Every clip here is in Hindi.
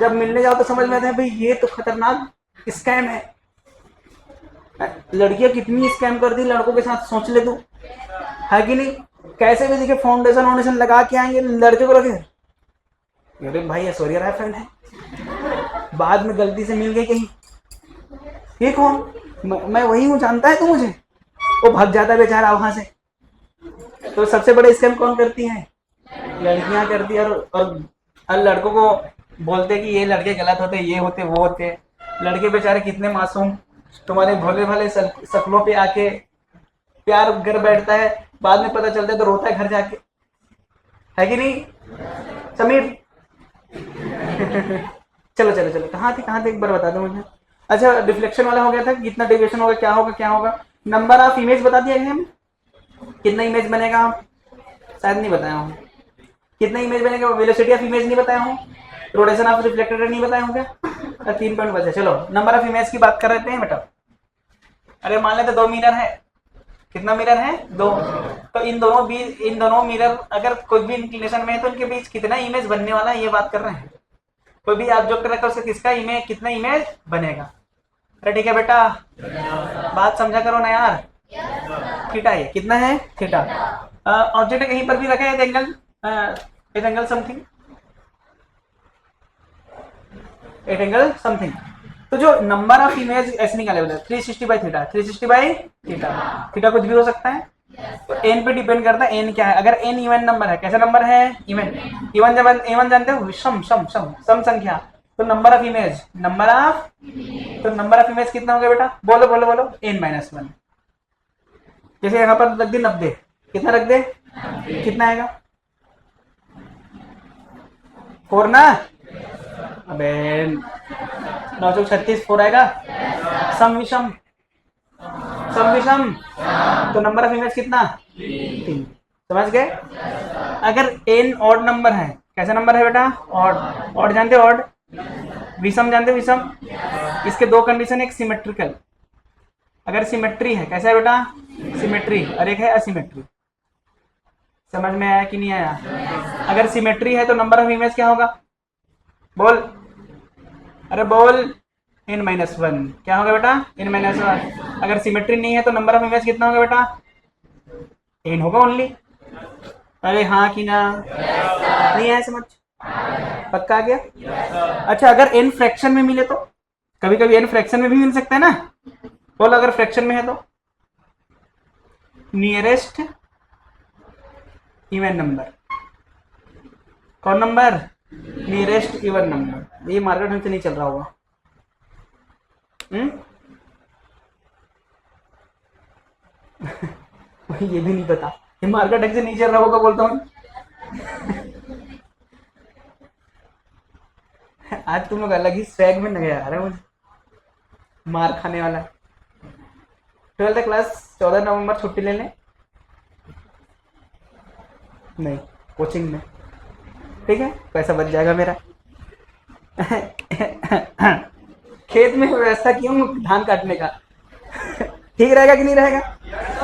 जब मिलने जाओ तो समझ में आता है भाई ये तो खतरनाक स्कैम है। लड़कियां कितनी स्कैम करती लड़कों के साथ, सोच ले तू, है कि नहीं? कैसे भी दिखे फाउंडेशन वाउंडेशन लगा के आएंगे, लड़के को लगे अरे भाई ऐश्वर्या राय फ्रेंड है, बाद में गलती से मिल गई कहीं, ये कौन? मैं वही हूँ, जानता है तू मुझे? वो भाग जाता है बेचारा वहां से। तो सबसे बड़े स्कैम कौन करती है? लड़कियां करती है। और लड़कों को बोलते कि ये लड़के गलत होते, ये होते, वो होते। लड़के बेचारे कितने मासूम, तुम्हारे भोले भाले शक्लों पे आके प्यार कर बैठता है, बाद में पता चलता है तो रोता है घर जाके, है कि नहीं समीर? चलो चलो चलो, कहाँ थे एक बार बता दो मुझे। अच्छा, डिफ्लेक्शन वाला हो गया था, कितना डेविएशन होगा, क्या होगा। नंबर ऑफ इमेज बता दिया हम, कितना इमेज बनेगा, शायद नहीं बताया हूँ। कितना इमेज बनेगा, वेलोसिटी ऑफ इमेज नहीं बताया हूँ, रोटेशन ऑफ रिफ्लेक्टर नहीं बताया हूँ क्या? 3 पॉइंट बचे। चलो नंबर ऑफ इमेज की बात कर रहे हैं बेटा। अरे मान लेते 2 मिरर है, कितना मिरर है? 2। तो इन दोनों मिरर अगर कोई भी इंक्लिनेशन में है तो इनके बीच कितना इमेज बनने वाला है, ये बात कर रहे हैं। कोई भी ऑब्जेक्ट रखा उससे किसका इमेज, कितना इमेज बनेगा? अरे ठीक है बेटा, बात समझा करो ना यार। थीटा है, कितना है? थीटा। ऑब्जेक्ट कहीं पर भी रखा है एंगल समथिंग, तो जो नंबर ऑफ इमेज ऐसे निकाले बोले 360 बाई थीटा, 360 बाई थीटा कुछ भी हो सकता है। तो एन पे डिपेंड करता है, एन क्या है। अगर एन इवन नंबर है, कैसा नंबर है? इवन जब इवन जानते हो, सम संख्या, तो नंबर ऑफ इमेज कितना हो गया बेटा? बोलो n-1। जैसे यहाँ पर रख दे 90, कितना रख दे? कितना आएगा? 4 ना? अबे 9 36 4 आएगा। सम विषम, तो नंबर ऑफ इमेज कितना? 3। समझ गए? अगर n ऑड नंबर है, कैसा नंबर है बेटा? ऑड जानते हो? ऑड। विषम जानते हो? विषम। इसके 2 कंडीशन, एक सिमेट्रिकल, अगर सिमेट्री है, कैसा है बेटा? सिमेट्री, और एक है असिमेट्री। समझ में आया कि नहीं आया? अगर सिमेट्री है तो नंबर ऑफ इमेज क्या होगा? बोल, अरे बोल, n-1। क्या होगा बेटा? n-1। अगर सिमेट्री नहीं है तो नंबर ऑफ इमेज कितना होगा बेटा? n होगा ओनली। अरे हाँ कि ना? नहीं आया समझ? पक्का आ गया? अच्छा, अगर n फ्रैक्शन में मिले तो? कभी कभी n फ्रैक्शन में भी मिल सकता है ना। बोल, अगर फ्रैक्शन में है तो नियरेस्ट इवन नंबर, कौन नंबर? Nearest even number. ये मार्केट ढंग से नहीं चल रहा होगा। ये भी नहीं पता, ये मार्केट ढंग से नहीं चल रहा होगा बोलता हूँ। आज तुम लोग अलग ही स्वैग में नजर आ रहे हो मुझे, मार खाने वाला। 12th क्लास 14 नवंबर छुट्टी ले लें? नहीं, कोचिंग में, ठीक है, पैसा बच जाएगा मेरा। खेत में व्यवस्था की हूँ धान काटने का। ठीक रहेगा कि नहीं रहेगा?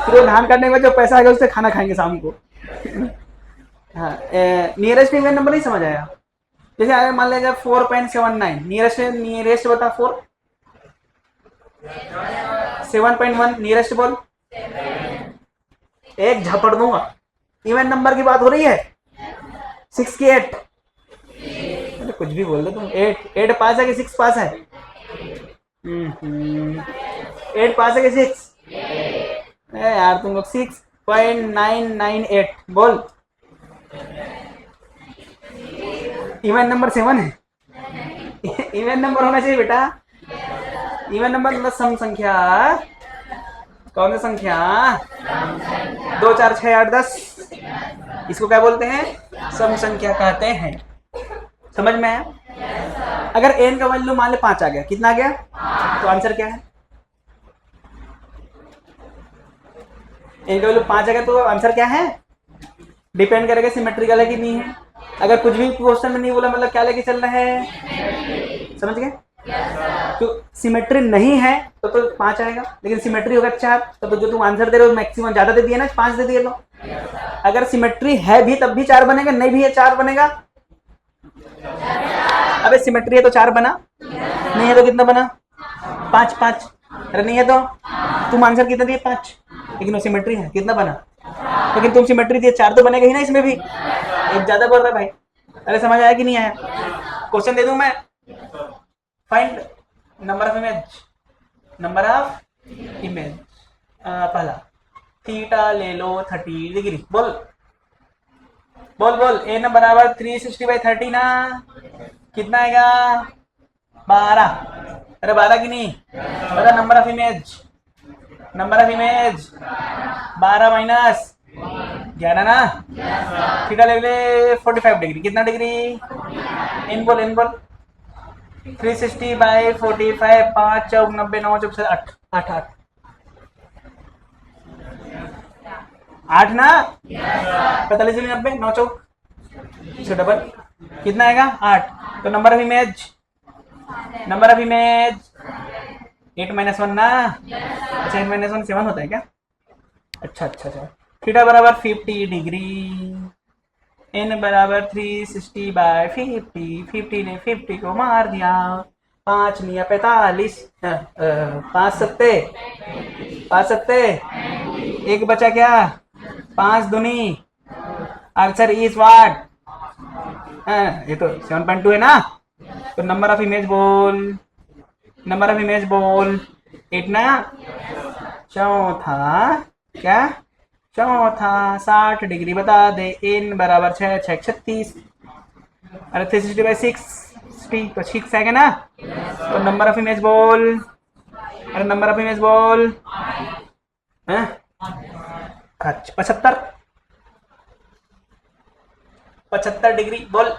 फिर वो धान काटने में जो पैसा आएगा उससे खाना खाएंगे शाम को। हाँ, नियरेस्ट इवन नंबर नहीं समझ आया? जैसे आगे मान लीजिए 4.79, नियरेस्ट बता 4, 7.1 नियरेस्ट बोल। एक झपड़ दूंगा। इवन नंबर की बात हो रही है। 6 की 8, अरे कुछ भी बोल दो तुम। 8 पास है कि 6 पास है? 8 पास है कि 6? यार तुम लोग 6.998 बोल। इवन नंबर 7 है। इवन नंबर होना चाहिए बेटा। इवन नंबर मतलब सम संख्या। कौन सी संख्या? 2 4 6 8 10, इसको क्या बोलते हैं? सम संख्या कहते हैं। समझ में आया? अगर n का वैल्यू मान ले 5 आ गया, कितना आ गया? तो आंसर क्या है? n का वैल्यू 5 आ गया तो आंसर क्या है? डिपेंड करेगा सिमेट्रिकल है कि नहीं है। अगर कुछ भी क्वेश्चन में नहीं बोला मतलब क्या लेके चल रहा है? समझ गए? तो सिमेट्री नहीं है तो 5 आएगा, लेकिन सिमेट्री होगा 4, तो जो तुम आंसर दे रहे हो मैक्सिमम ज्यादा दे दिया ना, 5 दे दिए लो। अगर सिमेट्री है भी तब भी 4 बनेगा, नहीं भी है 4 बनेगा। अबे सिमेट्री है तो 4 बना, नहीं है तो कितना बना? 5 5। अरे नहीं है तो तुम आंसर कितना दिए? 5। लेकिन वो सिमेट्री है, कितना बना? लेकिन तुम सिमेट्री दिए 4 तो बनेगा ही ना इसमें भी, एक ज्यादा बोल रहा है भाई। अरे समझ आया कि नहीं आया? क्वेश्चन दे दूं मैं? Find number of image, number of image. पहला थीटा ले लो 30 डिग्री। बोल बोल बोल। ए न बराबर 360/30 ना, कितना आएगा? 12। अरे 12 की नहीं, बता number of image, number of image 12 minus 11 ना। थीटा ले ले 45 डिग्री, कितना डिग्री? इन बोल, इन बोल। 360/45, 5 चौक 90, 9 चौक 8 8 8 8 ना। 45 90, 9 चौक डबल, कितना आएगा? 8। तो number of image, number of image 8 - 1 ना। अच्छा 8 - 1 7 होता है क्या? अच्छा अच्छा अच्छा। थीटा बराबर 50 डिग्री, एन बराबर 360/50, 50 ने 50 को मार दिया, 5 निया 45, 5 सत्ते 5 सत्ते, एक बचा क्या? 5 दूनी, आंसर इज व्हाट? ये तो 7.2 है ना। तो नंबर ऑफ इमेज बोल, नंबर ऑफ इमेज बोल 8 ना। चौथा क्या? चौथा 60 डिग्री बता दे। एन बराबर 6 6 36। अरे 360/60 तो 6 आएगा ना। तो नंबर ऑफ इमेज बोल, अरे नंबर ऑफ इमेज बोल। 75 75 डिग्री बोल।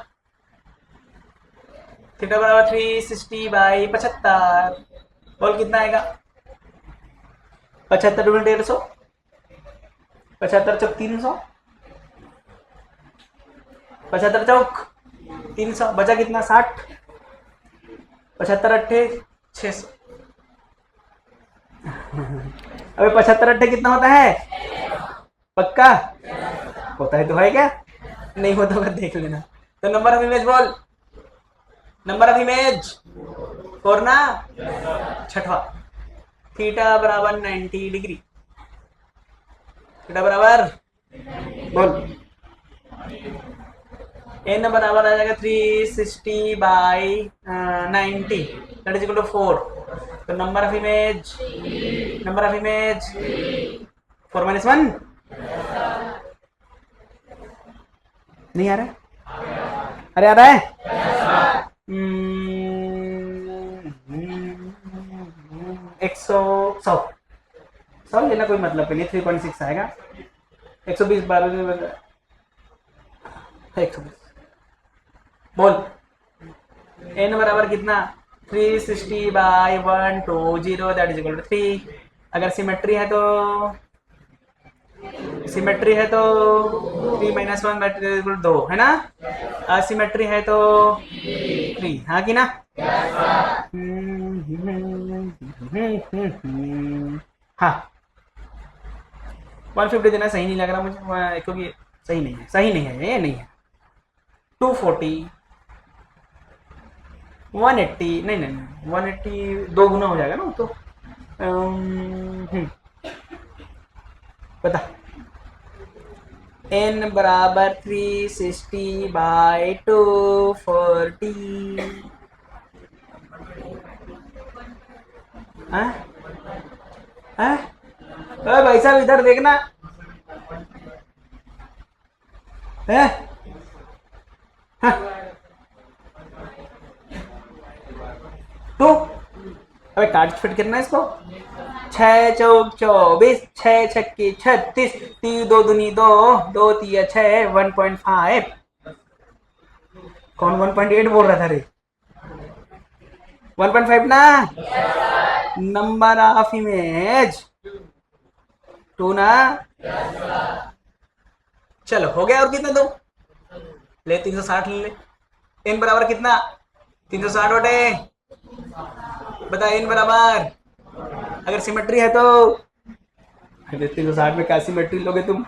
थीटा बराबर 360/75 बोल, कितना आएगा? 75 × 150, 75 चौक 300, 75 चौक 300, बचा कितना? 60। 75 अट्ठे 600। अबे 75 अट्ठे कितना होता है? पक्का होता है तो है क्या? नहीं होता तो देख लेना। तो नंबर ऑफ इमेज बोल, नंबर ऑफ इमेज 4 ना। छठवा थीटा बराबर 90 डिग्री, थीटा बराबर बोल। एन बराबर आ जाएगा 360/90, दैट इज इक्वल टू 4। तो number of image, number of image 4 - 1 नहीं आ रहा है? अरे आ रहा है? 100 लेना कोई मतलब नहीं, 3.6 आएगा। 120 12 120 बोल। एन बराबर कितना? 360/120, दैट इज इक्वल टू 3। अगर सिमेट्री है तो, सिमेट्री है तो 3 - 1 दैट इज इक्वल टू 2 है ना। असिमेट्री है तो 3, हाँ कि ना? हाँ 150 देना सही नहीं लग रहा मुझे, क्योंकि सही नहीं है, सही नहीं है, ये नहीं है। 240 180, नहीं नहीं 180 2 गुना हो जाएगा ना तो। बता। n बराबर 360/240। भाई साहब इधर देखना है। तो अबे कार्ड फिट करना है इसको। 6 चौक 24, 6 छक्के 36, 3 2 दूनी 2, 2 3 6, 1.5। कौन 1.8 बोल रहा था रे? 1.5 ना। नंबर ऑफ इमेज 2 ना। चलो हो गया। और कितना दो ले? 360 ले। एन बराबर कितना? 360 बटे, बता एन बराबर, अगर सिमेट्री है तो 360 में क्या सिमेट्री लोगे तुम?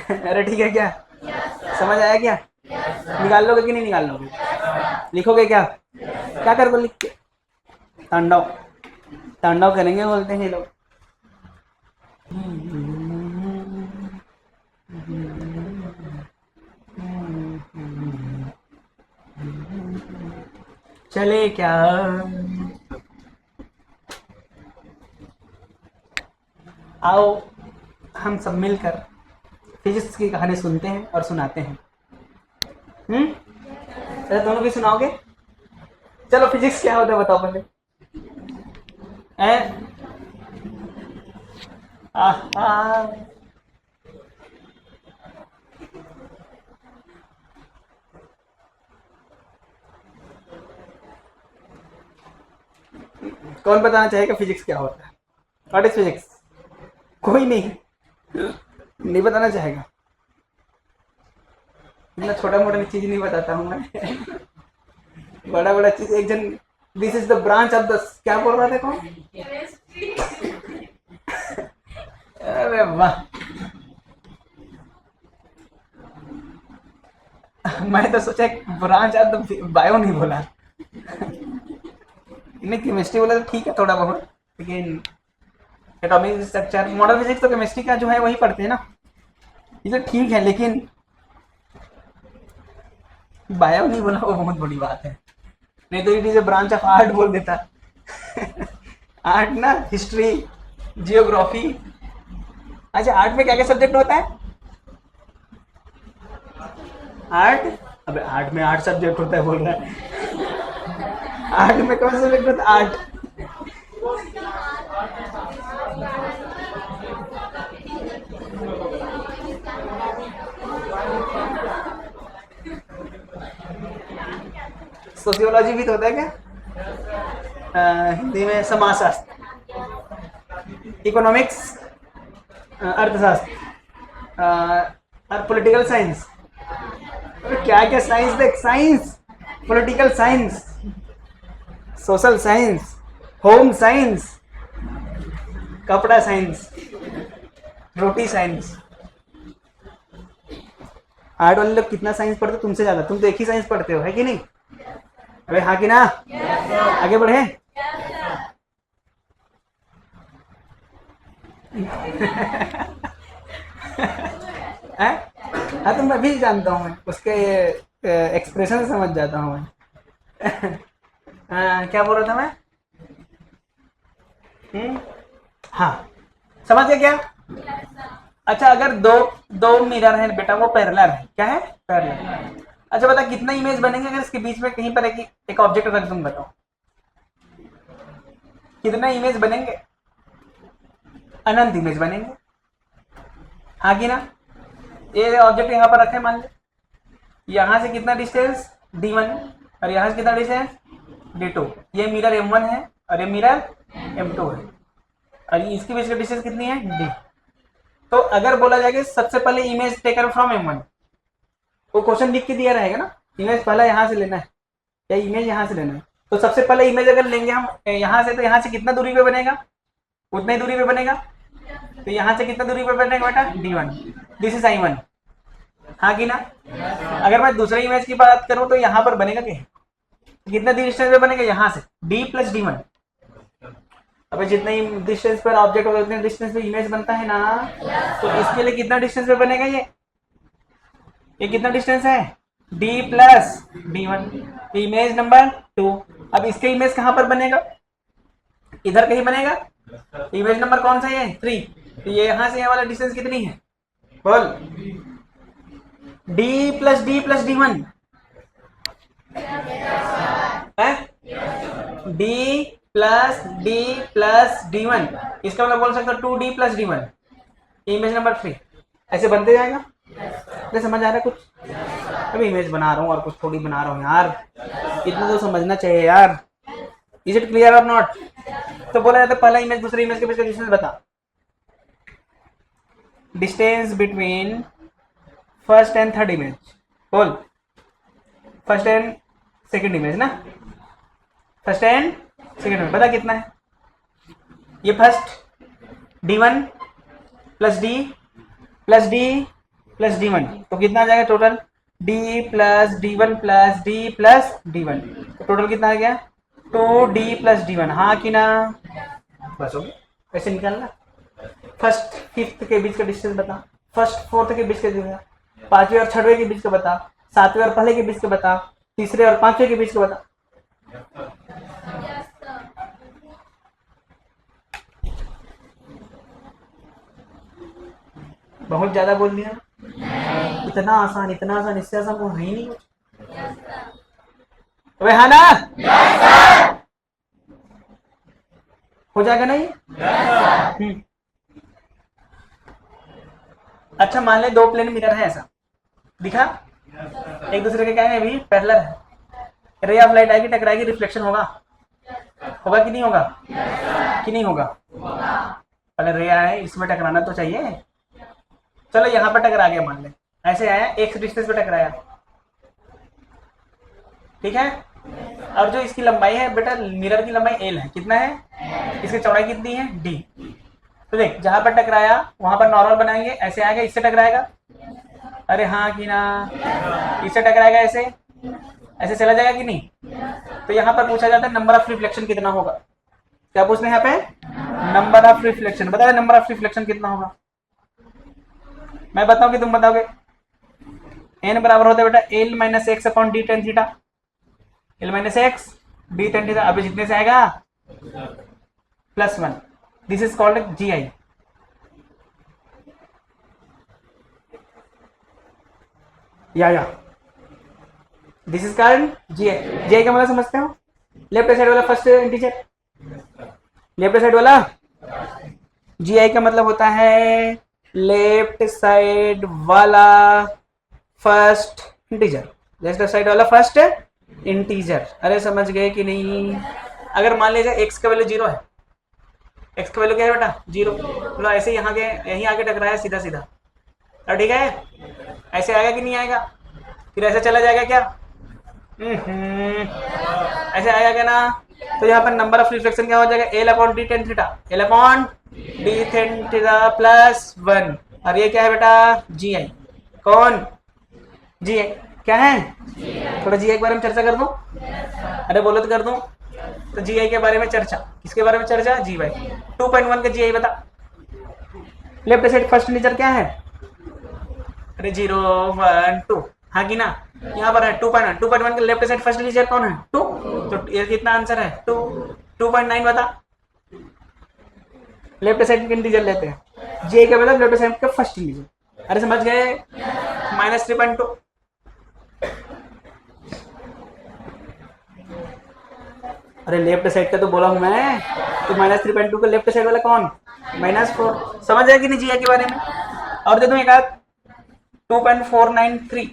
अरे ठीक है क्या? समझ आया क्या? निकाल लोगे कि नहीं निकाल लोगे? लिखोगे क्या? क्या करोगे लिख के? तांडव, तांडव करेंगे बोलते हैं ये लोग। चले क्या? आओ हम सब मिलकर फिजिक्स की कहानी सुनते हैं और सुनाते हैं। अच्छा दोनों भी सुनाओगे? चलो फिजिक्स क्या होता है बताओ पहले। आहा। कौन बताना चाहेगा फिजिक्स क्या होता है? What is physics? कोई नहीं, नहीं बताना चाहेगा। इतना छोटा मोटा चीज नहीं बताता हूँ मैं। बड़ा बड़ा चीज एक जन, this is the branch of the, क्या बोल रहा था कौन? अरे वाह, मैं तो सोचा ब्रांच ऑफ द बायो नहीं बोला। नहीं केमिस्ट्री बोला तो ठीक है थोड़ा बहुत, लेकिन एटॉमिक स्ट्रक्चर मॉडर्न फिजिक्स तो केमिस्ट्री का जो है वही पढ़ते हैं ना, ये तो ठीक है, लेकिन बायो नहीं बोला वो बहुत बड़ी बात है। नहीं तो it is a branch of art बोल देता। आर्ट ना, हिस्ट्री, जियोग्राफी। अच्छा आर्ट में क्या क्या सब्जेक्ट होता है? आर्ट, अबे आर्ट में 8 सब्जेक्ट होता है बोल रहा है। आर्ट में कौन सा सब्जेक्ट होता है? आर्ट सोशियोलॉजी भी तो होता है क्या? हिंदी में समाजशास्त्र, इकोनॉमिक्स, अर्थशास्त्र और पॉलिटिकल साइंस। क्या क्या साइंस देख, science, political science, social science, home science, कपड़ा साइंस, रोटी साइंस। आर्ट वाले लोग कितना साइंस पढ़ते तुमसे ज्यादा, तुम तो एक ही साइंस पढ़ते हो, है कि नहीं? अरे हाँ कि ना? आगे बढ़े। हाँ तो मैं भी जानता हूँ, मैं उसके एक्सप्रेशन समझ जाता हूँ मैं। क्या बोल रहा था मैं? हाँ समझ गया क्या? अच्छा अगर दो दो मिरर है बेटा, वो पैरेलल है, क्या है? पैरेलल। अच्छा बता कितना इमेज बनेंगे अगर इसके बीच में कहीं पर एक ऑब्जेक्ट रख दूं, बताओ कितना इमेज बनेंगे? अनंत इमेज बनेंगे, हाँ कि ना? ये ऑब्जेक्ट यहाँ पर रखे, मान लो यहाँ से कितना डिस्टेंस d1 और यहाँ से कितना डिस्टेंस d2। ये मिरर m1 है और ये मिरर m2 है और इसके बीच का डिस्टेंस कितनी है d। तो अगर बोला जाए कि सबसे पहले इमेज टेकन फ्रॉम m1, वो क्वेश्चन लिख के दिया रहेगा ना, इमेज पहला यहाँ से लेना है या इमेज यहाँ से लेना है। तो सबसे पहले इमेज अगर लेंगे हम यहाँ से, तो यहाँ से कितना दूरी पे बनेगा? उतना ही दूरी पे बनेगा। तो यहाँ से कितना दूरी पे बनेगा बेटा? d1, दिस इज i1, हाँ कि ना? अगर मैं दूसरे इमेज की बात करूं तो यहाँ पर बनेगा क्या? कितना डिस्टेंस पे बनेगा? यहाँ से d प्लस d1। अब जितना ही डिस्टेंस पर ऑब्जेक्ट होगा उतने डिस्टेंस पे इमेज बनता है ना। तो इसके लिए कितना डिस्टेंस पे बनेगा? ये कितना डिस्टेंस है? d plus d1, image number 2। अब इसके इमेज कहाँ पर बनेगा? इधर कहीं बनेगा। इमेज नंबर कौन सा है? 3। तो ये यहाँ से यहाँ वाला डिस्टेंस कितनी है? बोल। d प्लस d1 है, d प्लस d1, इसका मतलब बोल सकता हूँ 2d plus d1, image number 3। ऐसे बनते जाएगा। क्या समझ आ रहा है कुछ? अभी इमेज बना रहा हूँ और कुछ थोड़ी बना रहा हूँ यार, इतना तो समझना चाहिए यार। इज इट क्लियर और नॉट? तो बोला जाता है पहला इमेज दूसरे इमेज के बीच का डिस्टेंस बता। Distance between first and third image, बोल। फर्स्ट एंड सेकंड इमेज ना, फर्स्ट एंड सेकंड इमेज बता कितना है? ये first d1 plus d plus d plus d1, तो कितना आ जाएगा total? D plus D one plus D plus D one, तो टोटल कितना आ गया 2d प्लस डी वन, हाँ कि ना? बस हो गया। कैसे निकालना? फर्स्ट फिफ्थ के बीच का डिस्टेंस बता, फर्स्ट फोर्थ के बीच का बता, पांचवें और छठवें के बीच का बता, सातवें और पहले के बीच का बता, तीसरे और पांचवें के बीच का बता। बहुत ज्यादा बोल दिया, इतना आसान, इतना आसान, इससे आसान वो है ही नहीं कुछ। अबे हाँ ना? हो जाएगा नहीं? अच्छा मान ले दो प्लेन मिरर है, ऐसा दिखा, एक दूसरे के क्या है, अभी पैरेलल है, रे ऑफ लाइट आएगी, टकराएगी, रिफ्लेक्शन होगा, होगा कि नहीं होगा? कि नहीं होगा? पहले रे आए, इसमें टकराना तो चाहिए। चलो यहाँ पर टकरा गया, मान ले ऐसे आया, एक डिस्टेंस पे टकराया, ठीक है। और जो इसकी लंबाई है बेटा, मिरर की लंबाई एल है, कितना है? इसकी चौड़ाई कितनी है? डी। तो देख जहां पर टकराया वहां पर नॉर्मल बनाएंगे, ऐसे आएगा, इससे टकराएगा, अरे हाँ कि ना? इससे टकराएगा, ऐसे ऐसे चला जाएगा कि नहीं? तो यहाँ पर पूछा जाता है नंबर ऑफ रिफ्लेक्शन कितना होगा। क्या पूछते हैं यहाँ पे? Number of reflection. बता रहे नंबर ऑफ रिफ्लेक्शन कितना होगा? मैं बताऊं कि तुम बताओगे? एन बराबर होता है बेटा L minus X upon D ten theta, L minus X D ten theta, अभी जितने से आएगा plus one, this is called G I. या this is called G I. G I का मतलब समझते हो? लेफ्ट साइड वाला फर्स्ट इंटीजर, लेफ्ट साइड वाला जी आई का मतलब होता है लेफ्ट साइड वाला फर्स्ट इंटीजर, लेफ्ट साइड वाला फर्स्ट इंटीजर। अरे समझ गए कि नहीं? अगर मान लीजिए एक्स का वैल्यू 0 है, एक्स का वैल्यू क्या है बेटा? 0, मतलब ऐसे यहाँ के यहीं आके टकराया सीधा सीधा, और ठीक है, ऐसे आएगा कि नहीं आएगा? फिर ऐसे चला जाएगा क्या? ऐसे आएगा क्या ना? तो यहाँ पर नंबर ऑफ रिफ्लेक्शन क्या हो जाएगा? L upon D ten theta, L upon D ten theta plus one, और ये क्या है बेटा? जी आई। कौन? जी आई क्या है? थोड़ा जी आई के बारे में चर्चा कर दूं? अरे बोलो तो कर दूं। तो जी आई के बारे में चर्चा, किसके बारे में चर्चा? जी भाई। 2.1 का जी आई बता। लेफ्ट साइड फर्स्ट इंटीजर क्या है? अरे 0 1 2, हाँ कि ना? यहाँ पर है 2.1, 2.1 का लेफ्ट साइड फर्स्ट इंटीजर कौन है? 2, तो ये कितना आंसर है? 2। 2.9 बता। लेफ्ट साइड का इंटीजर लेते हैं, जी आई का मतलब लेफ्ट साइड का फर्स्ट इंटीजर। अरे समझ गए? -3.2। अरे लेफ्ट साइड का तो बोला हूं मैं, तो -3.2 का लेफ्ट साइड वाला कौन? -4। समझ आया कि नहीं जी आई के बारे में? और दे दूं एक आध, 2.493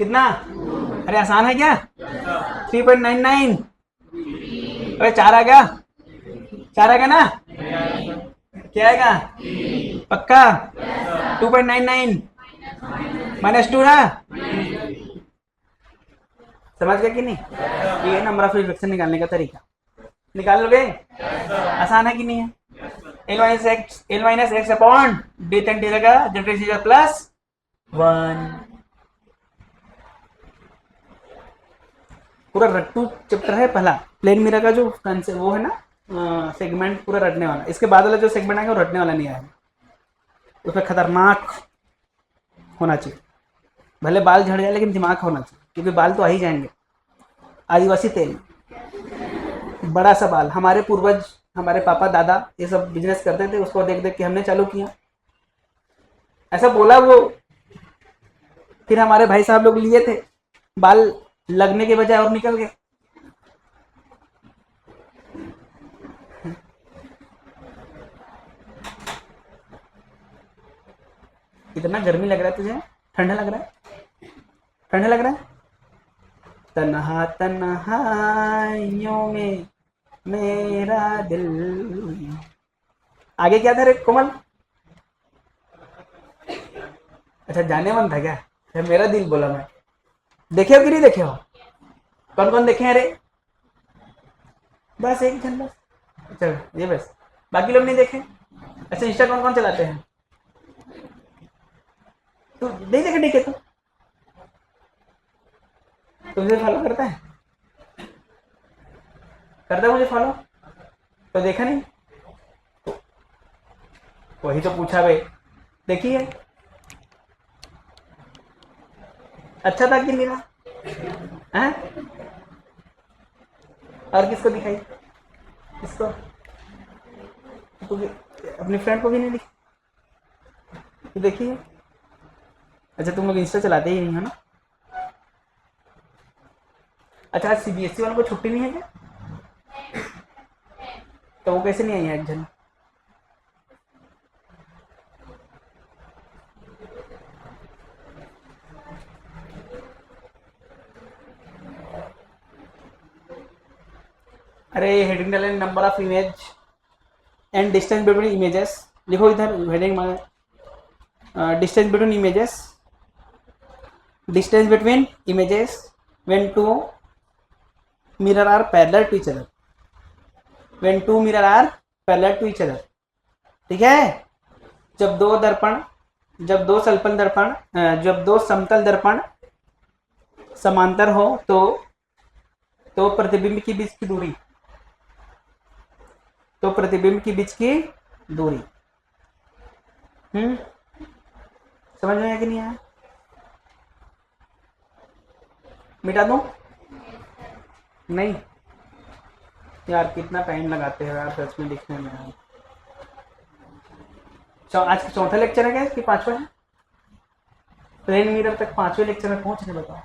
कितना? अरे आसान है क्या? 3.99। अरे 4 आ गया, 4 आ गया ना? क्या आएगा? पक्का? 2.99 -2 ना? समझ गया कि नहीं? ये नंबर ऑफ रिफ्लेक्शन निकालने का तरीका। निकाल लोगे? आसान है कि नहीं है? L minus X upon D ten theta का जनरेशन प्लस 1। पूरा रट्टू चैप्टर है पहला, प्लेन मिरर का जो कंसेप्ट वो है ना, सेगमेंट पूरा रटने वाला। इसके बाद वाला जो सेगमेंट आएगा वो रटने वाला नहीं आएगा, उसमें खतरनाक होना चाहिए। भले बाल झड़ जाए लेकिन दिमाग होना चाहिए, क्योंकि बाल तो आ ही जाएंगे। आदिवासी तेल, बड़ा सा बाल, हमारे पूर्वज, हमारे पापा दादा ये सब बिजनेस करते थे, उसको देख देख के हमने चालू किया, ऐसा बोला वो। फिर हमारे भाई साहब लोग लिए थे, बाल लगने के बजाय और निकल गए। इतना गर्मी लग रहा है तुझे? ठंडा लग रहा है? ठंडा लग रहा है? तन्हा तन्हाइयों में मेरा दिल। आगे क्या था रे कोमल? अच्छा जाने मन था क्या? मेरा दिल बोला मैं। देखे हो कि नहीं देखे हो? कौन कौन देखे हैं रे? बस एक जन, बस चलो ये बस, बाकी लोग नहीं देखे? अच्छा इंस्टा कौन कौन चलाते हैं? तू नहीं देखा ठीक है तुझे फॉलो करता है मुझे फॉलो तो देखा नहीं वही तो पूछा भाई देखिए अच्छा था कि मेरा हैं और किसको दिखाई किसको तो अपनी फ्रेंड को भी नहीं दिखी तो देखिए अच्छा तुम लोग इंस्टा चलाते ही नहीं हो ना अच्छा आज सीबीएसई वालों को छुट्टी नहीं है क्या तो वो कैसे नहीं आई है जन अरे हेडिंग डाले number of image and distance between images लिखो इधर हेडिंग में distance between images when two mirror are parallel to each other when two mirror are parallel to each other ठीक है जब दो समतल दर्पण समांतर हो तो प्रतिबिंब के बीच की दूरी समझ में आया कि नहीं आया मिटा दूं नहीं यार कितना टाइम लगाते हैं यार सच में लिखने में आज का चौथा लेक्चर है क्या कि पांचवा है प्लेन मिरर तक पांचवें लेक्चर में पहुंच रहे बताओ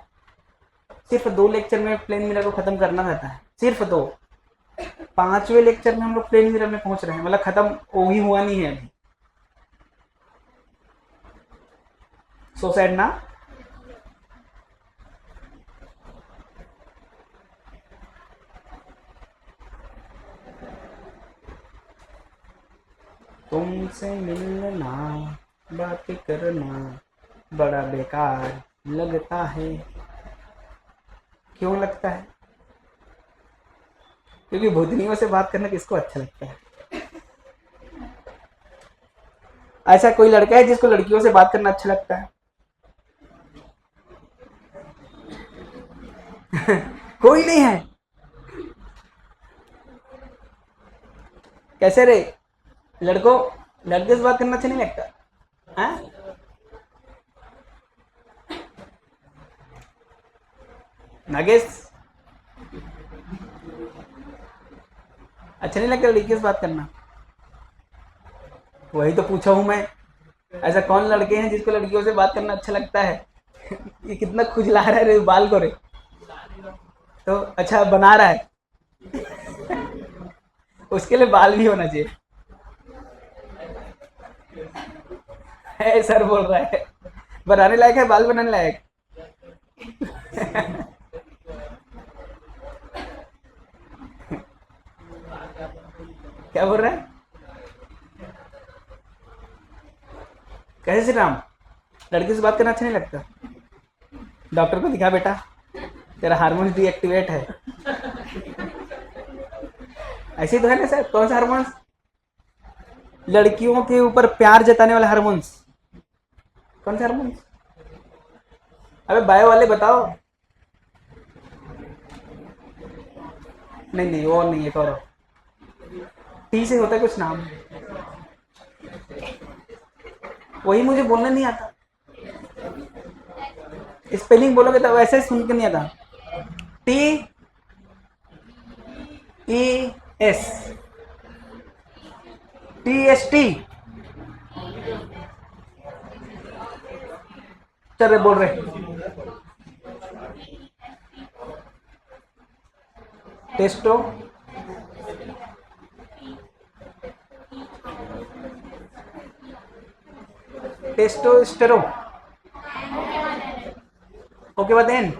सिर्फ 2 लेक्चर में प्लेन मिरर को खत्म करना रहता है सिर्फ 2 5वें लेक्चर में हम लोग प्लेन मिरर में पहुंच रहे हैं मतलब खत्म वो ही हुआ नहीं है अभी सो सैड ना तुमसे मिलना बात करना बड़ा बेकार लगता है क्यों लगता है क्योंकि भूतनियों से बात करना किसको अच्छा लगता है ऐसा कोई लड़का है जिसको लड़कियों से बात करना अच्छा लगता है कोई नहीं है कैसे रे लड़के से बात करना अच्छा नहीं लगता है नागेश अच्छा नहीं लगता लड़की से बात करना वही तो पूछा हूं मैं ऐसा कौन लड़के हैं जिसको लड़कियों से बात करना अच्छा लगता है ये कितना खुजला रहा है रे बाल को रे तो अच्छा बना रहा है उसके लिए बाल भी होना चाहिए है सर बोल रहा है बनाने लायक है बाल बनाने लायक क्या बोल रहा है कैसे श्री राम लड़की से बात करना अच्छा नहीं लगता डॉक्टर को दिखा बेटा तेरा हार्मोन्स डीएक्टिवेट है ऐसे तो है ना सर कौन सा हार्मोन्स लड़कियों के ऊपर प्यार जताने वाले हार्मोन्स कौन से हार्मोन्स अबे बायो वाले बताओ नहीं वो नहीं है कौरव टी से होता है कुछ नाम वही मुझे बोलना नहीं आता स्पेलिंग बोलोगे तो वैसे सुन के नहीं आता TES TST चल रहे बोल रहे टेस्टो टेस्टोस्टेरो ओके बात एन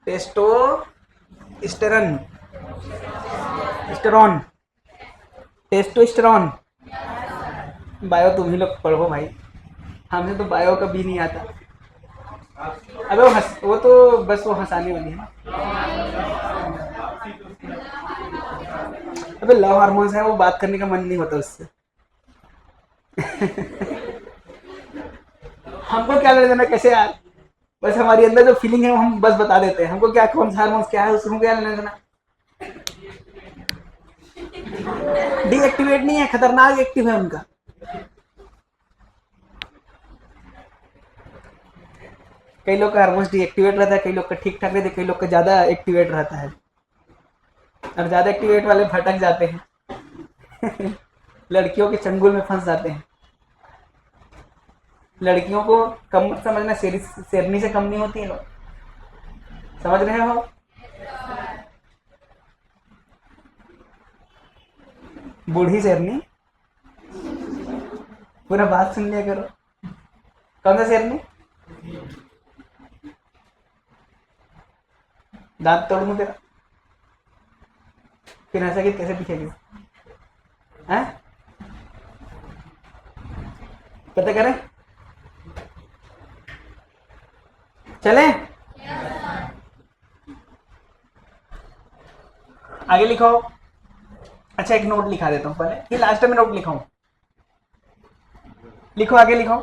टेस्टोस्टेरन स्टेरॉन टेस्टोस्टेरॉन बायो तुम ही लोग पढ़ो भाई हमें तो बायो का भी नहीं आता अबे वो तो बस वो हंसाने वाली है ना अबे लव हार्मोन्स है वो बात करने का मन नहीं होता उससे हमको क्या लेना देना कैसे यार, बस हमारी अंदर जो फीलिंग है वो हम बस बता देते हैं, हमको क्या कौन सा हार्मोन्स क्या है उसको क्या लेना देना। डीएक्टिवेट नहीं है, खतरनाक एक्टिव है उनका। कई लोग का हार्मोन्स डीएक्टिवेट रहता है, कई लोग का ठीक ठाक रहता है, कई लोग का ज्यादा एक्टिवेट रहता है, और ज्यादा एक्टिवेट वाले भटक जाते हैं। लड़कियों के चंगुल में फंस जाते हैं। लड़कियों को कम मत समझना, शेरनी से कम नहीं होती है लोग, समझ रहे हो? बूढ़ी शेरनी, पूरा बात सुन लिया करो। कौन सा शेरनी? दांत तोड़ दूं तेरा, फिर ऐसा कि कैसे दिखेगी? हैं? पता करें? चले आगे लिखो। अच्छा एक नोट लिखा देता हूँ पहले, ये लास्ट में नोट लिखा हूँ, लिखो आगे लिखो।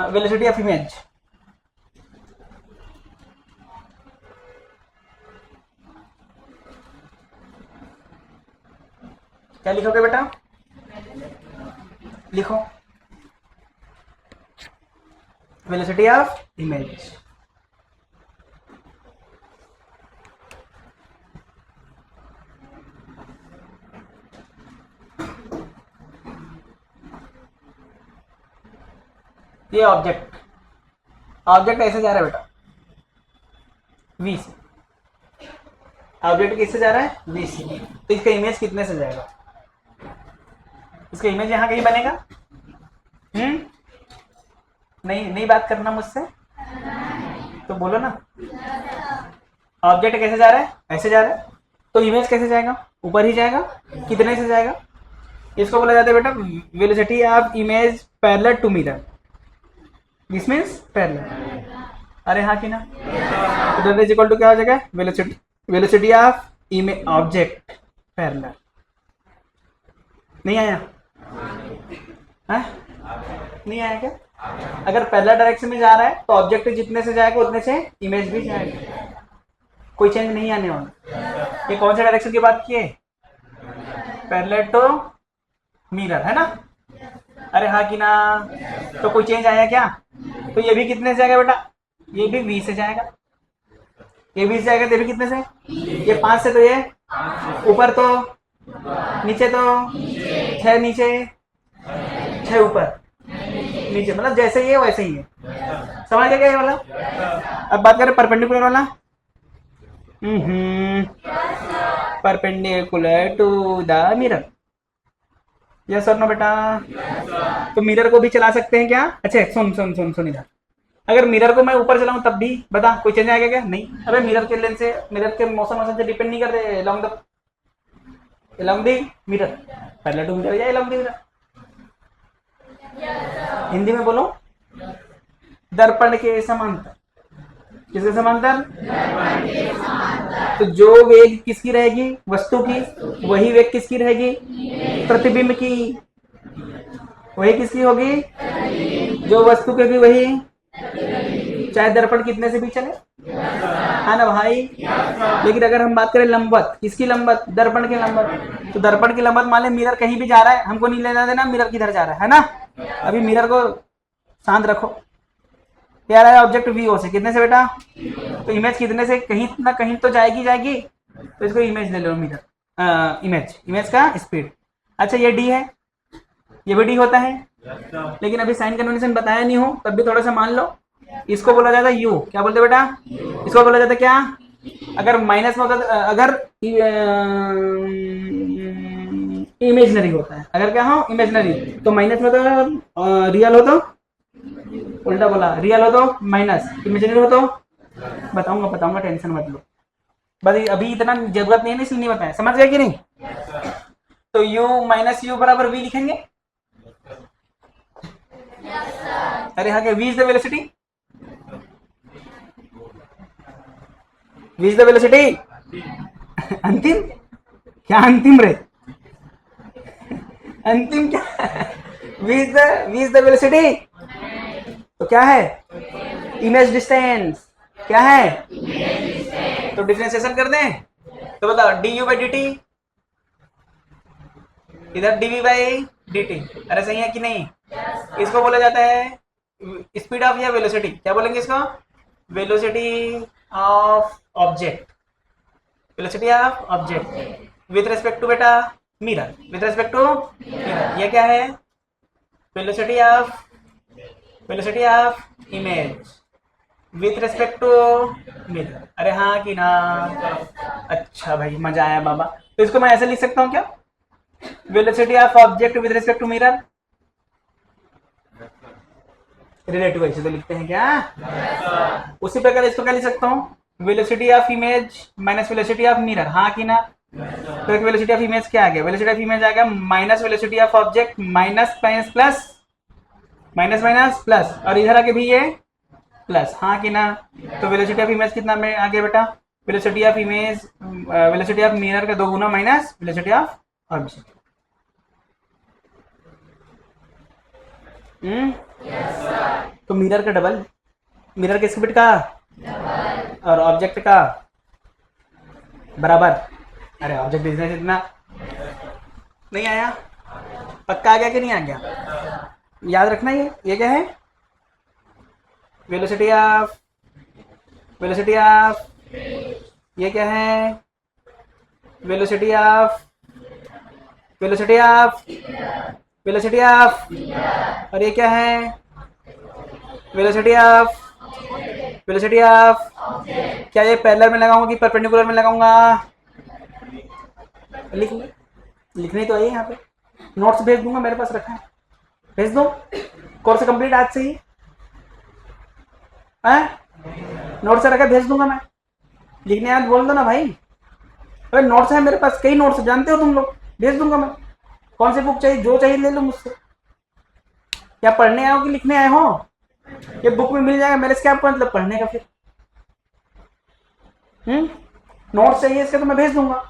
वेलोसिटी ऑफ इमेज, क्या लिखोगे बेटा? लिखो वेलोसिटी ऑफ इमेज। ये ऑब्जेक्ट ऐसे जा रहा है बेटा v से, ऑब्जेक्ट किससे जा रहा है? v से, तो इसका इमेज कितने से जाएगा? इसका इमेज यहाँ कहीं बनेगा? नहीं बात करना मुझसे, तो बोलो ना। ऑब्जेक्ट कैसे जा रहा है? ऐसे जा रहा है, तो इमेज कैसे जाएगा? ऊपर ही जाएगा। कितने से जाएगा? इसको बोला जाता है बेटा velocity of image parallel to mirror, this means parallel. अरे हाँ कि ना? तो दैट इज इक्वल टू क्या हो जाएगा? Velocity of image object parallel. नहीं आया? है? नहीं आया क्या? अगर पैरेलल डायरेक्शन में जा रहा है तो ऑब्जेक्ट जितने से जाएगा उतने से इमेज भी जाएगा, कोई चेंज नहीं आने वाला। ये कौन सा डायरेक्शन की बात की है? पैरेलल टू मिरर, है ना? अरे हाँ कि ना? तो कोई चेंज आया क्या? तो ये भी कितने से जाएगा बेटा? ये भी 20 से जाएगा, ये 20 से जाएगा, तो ये भी कितने से? ये 5 से, तो ये ऊपर, तो नीचे, तो 6 नीचे 6 ऊपर नीचे, मतलब जैसे ही है वैसे ही है। समझ गया क्या ये वाला? अब बात करें परपेंडिकुलर वाला। Perpendicular to the mirror, yes or no बेटा? तो मिरर को भी चला सकते हैं क्या? अच्छा सुन इधर, अगर मिरर को मैं ऊपर चलाऊं तब भी बता कोई चेंज आएगा क्या? नहीं। अबे मिरर के लेंस से, मिरर के मौसम से डिपेंड नहीं करते along the mirror, parallel to mirror या along the मिरर। हिंदी में बोलो, दर्पण के समांतर। किसके समांतर? तो जो वेग किसकी रहेगी? वस्तु की। वही वेग किसकी रहेगी? प्रतिबिंब की। वही किसकी होगी? जो वस्तु की होगी वही, चाहे दर्पण कितने से भी चले, है ना भाई? लेकिन अगर हम बात करें लंबवत, किसकी लंबवत? दर्पण की लंबवत। तो दर्पण की लंबवत मान ले मिरर कहीं भी जा रहा है, हमको नहीं लेना देना मिरर किधर जा रहा है ना? अभी मिरर को शांत रखो। क्या रहा है? ऑब्जेक्ट वी ओ से, कितने से बेटा? तो इमेज कितने से? कहीं ना कहीं तो जाएगी, तो इसको इमेज ले लो, मिरर इमेज का स्पीड। अच्छा ये डी है, ये भी डी होता है, लेकिन अभी साइन कन्वेंशन बताया नहीं हो तब भी थोड़ा सा मान लो। इसको बोला जाता है यू, क्या बोलते बेटा? इसको बोला जाता है क्या? अगर माइनस में होता, अगर इमेजनरी होता है, अगर क्या हो? इमेजनरी, तो माइनस में तो रियल हो, तो उल्टा बोला, रियल हो तो माइनस, इमेजनरी हो तो बताऊंगा टेंशन मत लो, बस अभी इतना जरूरत नहीं है इसलिए नहीं बताया। समझ गए कि नहीं? तो u माइनस यू बराबर v लिखेंगे। अरे हाँ, क्या v is the velocity? v is the velocity. अंतिम क्या? अंतिम रे, अंतिम क्या? v is the velocity. क्या है? Image distance. क्या है? तो डिफरेंशिएशन कर दें तो बताओ d u by d t, इधर d v by d t. अरे सही है कि नहीं? इसको बोला जाता है स्पीड ऑफ या वेलोसिटी। क्या बोलेंगे इसको? Velocity of object. Velocity of object with respect to बेटा mirror, with respect to mirror. ये क्या है? Velocity of image with respect to mirror. अरे हाँ कि ना? अच्छा भाई, मजा आया बाबा। तो इसको मैं ऐसे लिख सकता हूँ क्या? Velocity of object with respect to mirror. Relative ऐसे तो लिखते हैं क्या? उसी प्रकार इसको क्या लिख सकता हूँ? Velocity of image minus velocity of mirror. हाँ कि ना? तो वेलोसिटी ऑफ इमेज क्या आ गया? वेलोसिटी ऑफ इमेज आ गया minus velocity of object, minus minus plus, minus minus plus, और इधर आके भी ये प्लस। हाँ कि ना? तो वेलोसिटी ऑफ इमेज कितना में आ गया बेटा? Velocity of image velocity of mirror का 2 गुना माइनस वेलोसिटी ऑफ ऑब्जेक्ट। तो मिरर का डबल, मिरर के स्पीड का और ऑब्जेक्ट का बराबर। अरे ऑब्जेक्ट डिस्टेंस इतना नहीं आया? पक्का आ गया कि नहीं आ गया? याद रखना ये क्या है? वेलोसिटी ऑफ ये क्या है? वेलोसिटी ऑफ और ये क्या है? वेलोसिटी ऑफ क्या ये पैरेलल में लगाऊंगा कि परपेंडिकुलर में लगाऊंगा? लिखनी तो है यहाँ पे। नोट्स भेज दूंगा, मेरे पास रखा है, भेज दो। कोर्स कंप्लीट आज से ही नोट से रखा भेज दूंगा मैं। लिखने आज बोल दो ना भाई। अरे नोट्स है मेरे पास, कई नोट्स जानते हो तुम लोग, भेज दूंगा मैं। कौन सी बुक चाहिए? जो चाहिए ले लो मुझसे। क्या पढ़ने आए हो कि लिखने आए हो? ये बुक में मिल जाएगा, मेरे से क्या मतलब पढ़ने का फिर? नोट्स चाहिए इसका तो मैं भेज दूंगा।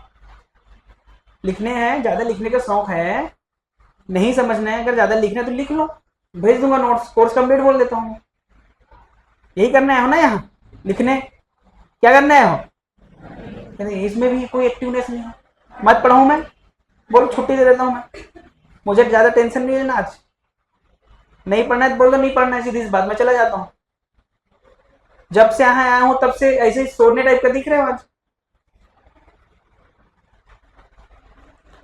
लिखने हैं, ज्यादा लिखने का शौक है, नहीं समझना है, अगर ज्यादा लिखना है तो लिख लो, भेज दूंगा नोट्स। कोर्स कंप्लीट बोल देता हूँ। यही करना है हो ना यहाँ लिखने? क्या करना है हो? इसमें भी कोई एक्टिवनेस नहीं है। मत पढ़ाऊँ मैं? बोलो छुट्टी दे देता हूँ मैं, मुझे ज्यादा टेंशन नहीं लेना आज। नहीं पढ़ना है तो बोल दो नहीं पढ़ना है, सीधी इस बात में चला जाता हूँ। जब से यहाँ आया हूँ तब से ऐसे ही सोने टाइप का दिख रहे हो आज।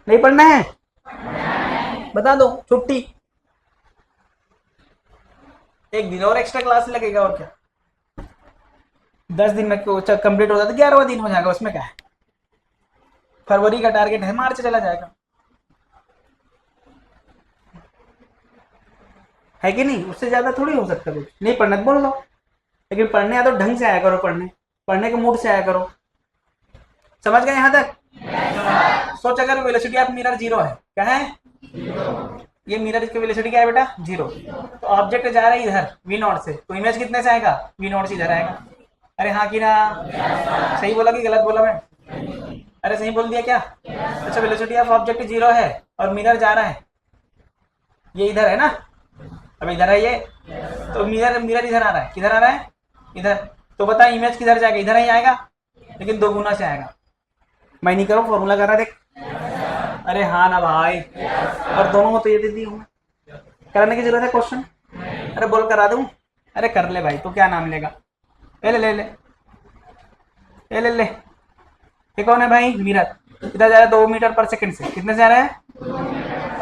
नहीं पढ़ना है? बता दो छुट्टी। एक दिन और एक्स्ट्रा क्लास लगेगा और क्या। 10 दिन में कंप्लीट होता तो 11वां दिन हो जाएगा, उसमें क्या है। फरवरी का टारगेट है, मार्च चला जाएगा, है कि नहीं? उससे ज्यादा थोड़ी हो सकता कुछ। नहीं पढ़ना तो बोल दो, लेकिन पढ़ने आया तो ढंग से आया करो, पढ़ने के मूड से आया करो। समझ गए यहाँ तक? सोच अगर वेलोसिटी ऑफ मिरर 0 है, क्या है? ये मिरर की वेलोसिटी क्या है बेटा? 0। तो ऑब्जेक्ट जा रहा है इधर v0 से, तो इमेज कितने से आएगा? v0 से इधर आएगा। अरे हाँ कि ना? सही बोला कि गलत बोला मैं? अरे सही बोल दिया क्या? अच्छा, वेलोसिटी ऑफ ऑब्जेक्ट 0 है और मिरर जा रहा है, ये इधर है ना, अब इधर है ये, तो मिरर इधर आ रहा है। किधर आ रहा है? इधर। तो बता इमेज किधर जाएगा? इधर ही आएगा, लेकिन 2 गुना से आएगा। मैं नहीं करूँ, फॉर्मूला कर रहा देख। अरे हाँ ना भाई, और दोनों को तो ये दे दी हूँ, कराने की जरूरत है क्वेश्चन? अरे बोल करा दूँ? अरे कर ले भाई, तो क्या नाम लेगा? ले ले ले ले ले ले। ये कौन है भाई? मिरर। इधर जा रहा है 2 मीटर पर सेकंड से, कितने से आ रहा है?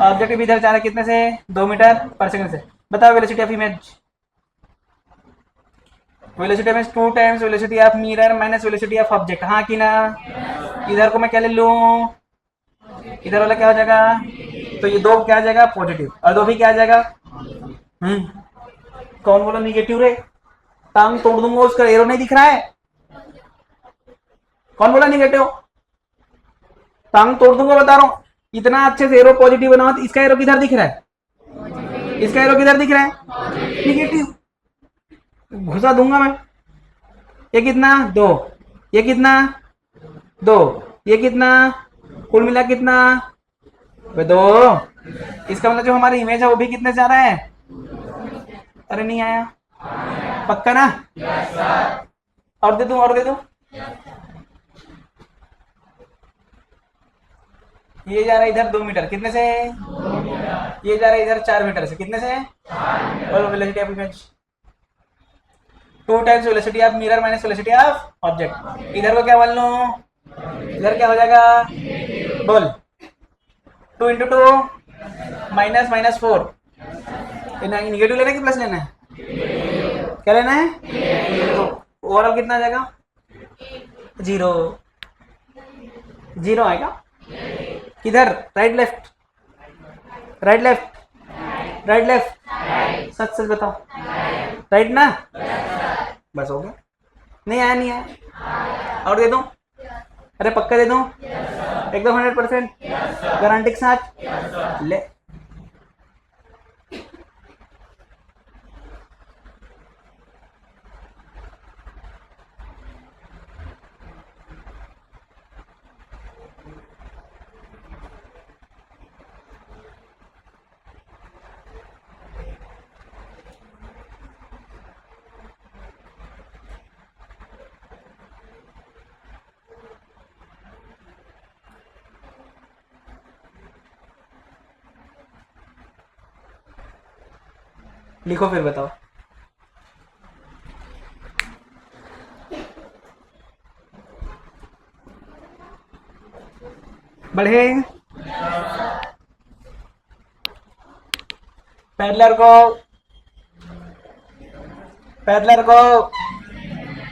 ऑब्जेक्ट इधर जा रहा है कितने से? 2 मीटर पर सेकंड से। बताओ velocity of image. Velocity of 2 times velocity of mirror minus velocity of object. हाँ कि ना? इधर को मैं क्या ले लूँ? इधर वाला क्या हो जाएगा? तो ये 2 क्या आ जाएगा? पॉजिटिव, और 2 भी क्या आ जाएगा? कौन बोला निगेटिव रे? टांग तोड़ दूंगा, उसका एरो नहीं दिख रहा है? कौन बोला निगेटिव? टांग तोड़ दूंगा, बता रहा हूँ। इतना अच्छे से एरो पॉजिटिव बना, इसका एरो किधर दिख रहा है? इसका एरो किधर दिख रहा है? निगेटिव। घुसा दूंगा मैं। ये कितना? 2। ये कितना? 2। ये कितना? कुल मिला कितना? 2। इसका मतलब जो हमारी इमेज है वो भी कितने से आ रहा है? अरे नहीं आया, पक्का ना? और दे दूं, और दे दूं? ये जा रहा है इधर 2 मीटर, कितने से? ये जा रहा है इधर 4 मीटर से, कितने से? बोलो velocity of image. 2 times velocity of mirror minus velocity of object. इधर को क्या मान लो? इधर क्या हो जाएगा? बोल। 2 इंटू 2 माइनस माइनस 4। निगेटिव लेना है कि प्लस लेना है? क्या लेना है? तो ओवरऑल कितना आ जाएगा? 0। 0 आएगा। किधर? Right left? Right left? Right left? सच सच बताओ। राइट ना? बस हो गया। नहीं आया, नहीं आया। और दे दूं? अरे पक्का दे दूं? एकदम 100% गारंटी के साथ ले। लिखो फिर बताओ। बढ़े। पैरेलल को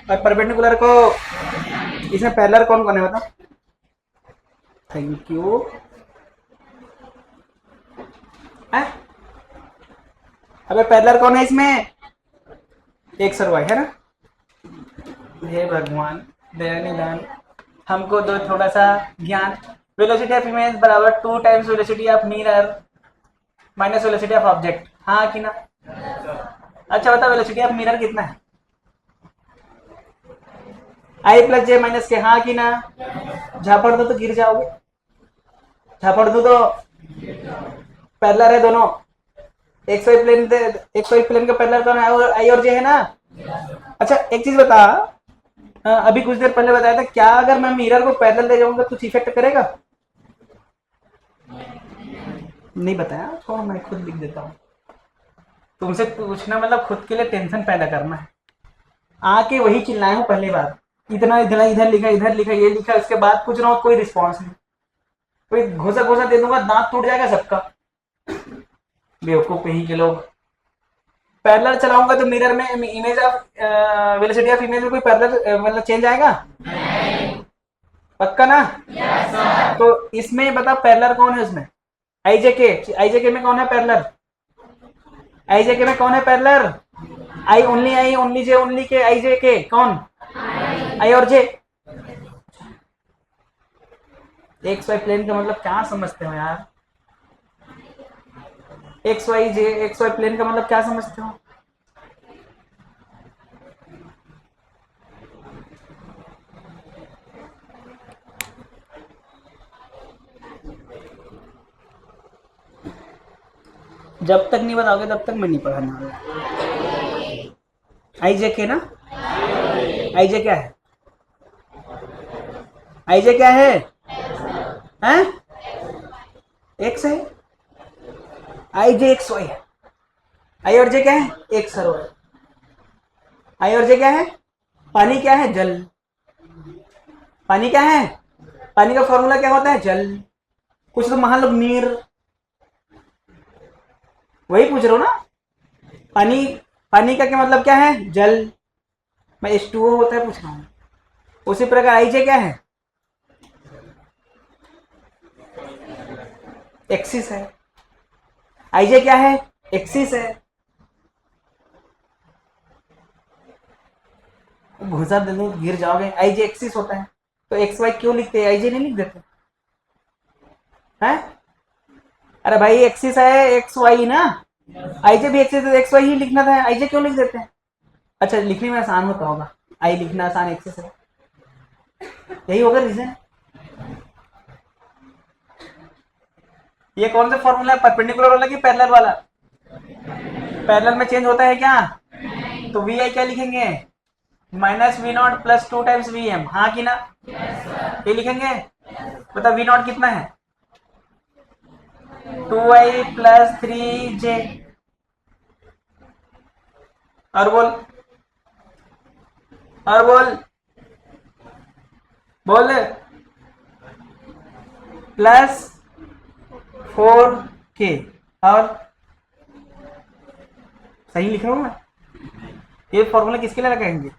और परपेंडिकुलर को, इसमें पैरेलल कौन कौन है बताओ? Thank you. अबे पैरेलल कौन है इसमें? एक्स और वाई है ना? हे भगवान, दया निदान, हमको दो थोड़ा सा ज्ञान। वेलोसिटी ऑफ इमेज बराबर 2 times velocity of mirror minus velocity of object, हाँ कि ना? अच्छा बता, वेलोसिटी ऑफ मिरर कितना है? आई प्लस जे माइनस के, हाँ कि ना? झापड़ दो तो गिर जाओगे। झापड़ दो तो पैरेलल है दोनों। X Y plane, X Y plane का पैरेलल कौन है? और आई और जे है ना? अच्छा एक चीज बता, अभी कुछ देर पहले बताया था, क्या अगर मैं मिरर को पैरेलल ले जाऊंगा कुछ इफेक्ट करेगा? नहीं बताया, छोड़ मैं खुद लिख देता हूँ। तुमसे पूछना मतलब खुद के लिए टेंशन पैदा करना है। आके वही चिल्लाया हूँ पहली बार, इतना इतना इधर लिखा, इधर लिखा, ये लिखा, उसके बाद पूछ रहा हूँ कोई रिस्पॉन्स नहीं। कोई घोसा घोसा दे दूंगा, दांत टूट जाएगा सबका। बेवकूफ कहीं के लोग। पैरेलल चलाऊंगा तो मिरर में image of velocity of image में कोई पैरेलल मतलब चेंज आएगा? पक्का ना? तो इसमें बता पैरेलल कौन है उसमें? आई जे के में कौन है पैरेलल? आई जे के में कौन है parallel? I only J only के, आई जे के कौन? आई और जे। एक्स वाई प्लेन का मतलब क्या समझते हो यार? एक्स वाई प्लेन का मतलब क्या समझते हो? जब तक नहीं बताओगे तब तक मैं नहीं पढ़ाने वाला। आई जे के ना? आई जे क्या है? आई जे क्या है? हैं? एक्स है। आई जे एक्स वाई है। आई और जे क्या है? एक्स और वाई। आई और जे क्या है? पानी क्या है? जल। पानी क्या है? पानी का फॉर्मूला क्या होता है? जल। कुछ तो मान लो नीर। वही पूछ रहा हूँ ना। पानी, पानी का क्या मतलब क्या है? जल। मैं H2O होता है पूछ रहा हूँ। उसी प्रकार आई जे क्या है? एक्सिस है। आई जे क्या है? एक्सिस है। घुसा दे दूं गिर जाओगे। आई जे एक्सिस होता है तो एक्स वाई क्यों लिखते हैं? आई जे नहीं लिख देते हैं? अरे भाई एक्सिस है एक्स वाई ना, आई जे भी एक्सिस है, एक्स वाई ही लिखना था, आई जे क्यों लिख देते हैं? अच्छा लिखने में आसान होता होगा, आई लिखना आसान, एक्सिस है, यही होगा रीजन। ये कौन सा फॉर्मूला है? परपेंडिकुलर वाला कि पैरेलल वाला? पैरेलल में चेंज होता है क्या? तो वी आई क्या लिखेंगे, minus V naught plus 2 times V M, हाँ कि ना, ये लिखेंगे। बता वी नॉट कितना है, 2i प्लस 3j, और बोल, और बोल, बोल, प्लस 4k, और सही लिख रहा हूँ मैं। ये फॉर्मूला किसके लिए लगाएंगे,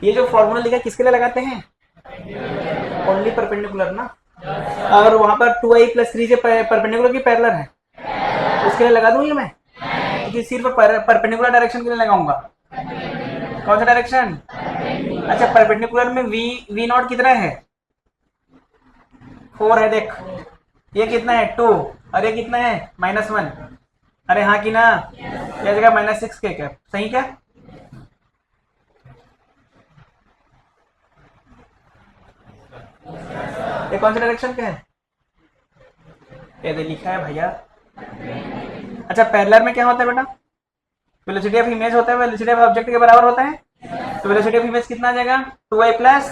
ये जो फॉर्मूला लिखा किसके लिए लगाते हैं, ओनली परपेंडिकुलर ना, अगर वहां पर 2i प्लस 3j परपेंडिकुलर की पैरेलल है, उसके लिए लगा दूं ये मैं, क्योंकि सिर्फ परपेंडिकुलर डायरेक्शन के लिए लगाऊंगा। कौन सा डायरेक्शन, अच्छा परपेंडिकुलर में वी नॉट कितना है, 4 है, देख ये कितना है 2, और ये कितना है -1, अरे हाँ कि ना, यह जगह -6 क्या सही क्या, ये कौन सा डायरेक्शन का है, ये दे लिखा है भैया। अच्छा पैरेलल में क्या होता है बेटा, वेलोसिटी ऑफ इमेज होता है, वेलोसिटी ऑफ ऑब्जेक्ट के बराबर होता है, तो वेलोसिटी ऑफ इमेज कितना आ जाएगा, 2i प्लस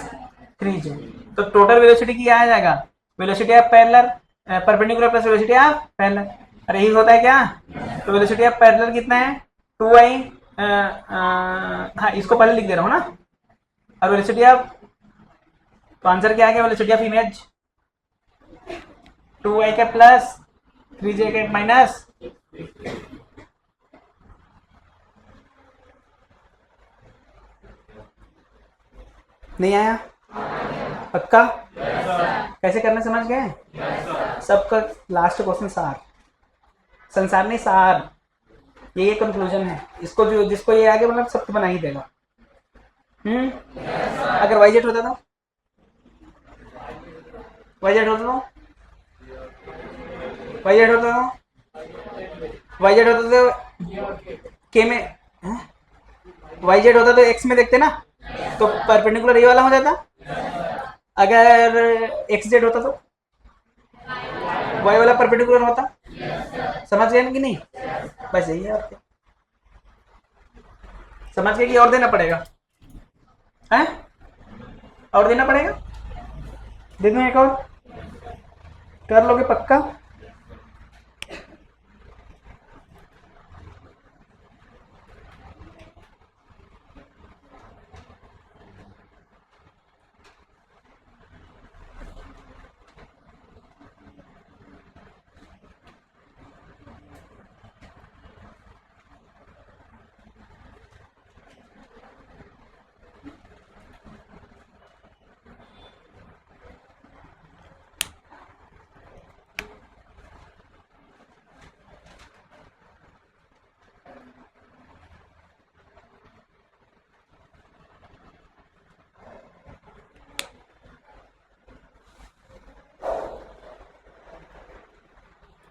3j, तो टोटल वेलोसिटी क्या आ जाएगा, velocity of parallel perpendicular plus velocity of parallel, अरे यही होता है क्या, तो वेलोसिटी ऑफ पैरेलल कितना है 2i, हाँ इसको पहले लिख दे रहा हूँ ना, और वेलोसिटी ऑफ, तो आंसर क्या आ गया, वेलोसिटी ऑफ इमेज 2i के प्लस 3j के माइनस, नहीं आया, पक्का, कैसे करना समझ गए, सबका लास्ट क्वेश्चन सार, संसार नहीं सार, ये कंक्लूजन है, इसको जो जिसको ये आगे मतलब सब तो बना ही देगा। अगर वाईजेड होता तो, वाईजेड होता तो, वाईजेड होता तो, वाईजेड होता तो के में, वाईजेड होता तो एक्स में देखते ना, तो परपेंडिकुलर ये वाला हो जाता, अगर एक्स जेड होता तो वाई वाला परपेंडिकुलर होता, समझ गए कि नहीं, बस यही है, और क्या समझ गए कि और देना पड़ेगा, हैं और देना पड़ेगा, दे दूं एक और, कर लोगे पक्का,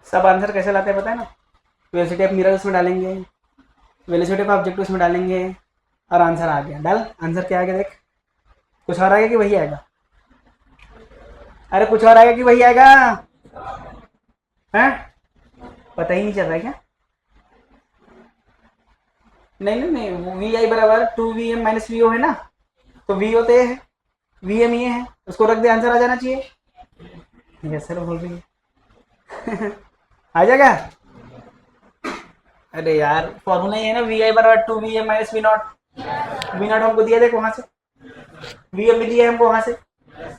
सब आंसर कैसे लाते हैं पता है ना, वेलोसिटी ऑफ मिरर उसमें डालेंगे, वेलोसिटी ऑफ ऑब्जेक्ट उसमें डालेंगे, और आंसर आ गया, डाल आंसर क्या आ गया देख, कुछ और आएगा कि वही आएगा, अरे कुछ और आएगा कि वही आएगा, हैं पता ही नहीं चल रहा है क्या, नहीं नहीं नहीं, वी आई बराबर 2vm माइनस वी ओ है ना, तो वी ओ तो ये है, वी एम ये है, उसको रख दे आंसर आ जाना चाहिए, यस सर बोल रही है आ जाएगा, अरे यार फॉर्मूला ये है ना, वी आई बराबर 2vm माइनस वी नॉट हमको दिया, देख वहां से वी एम भी दिया है हमको, वहां से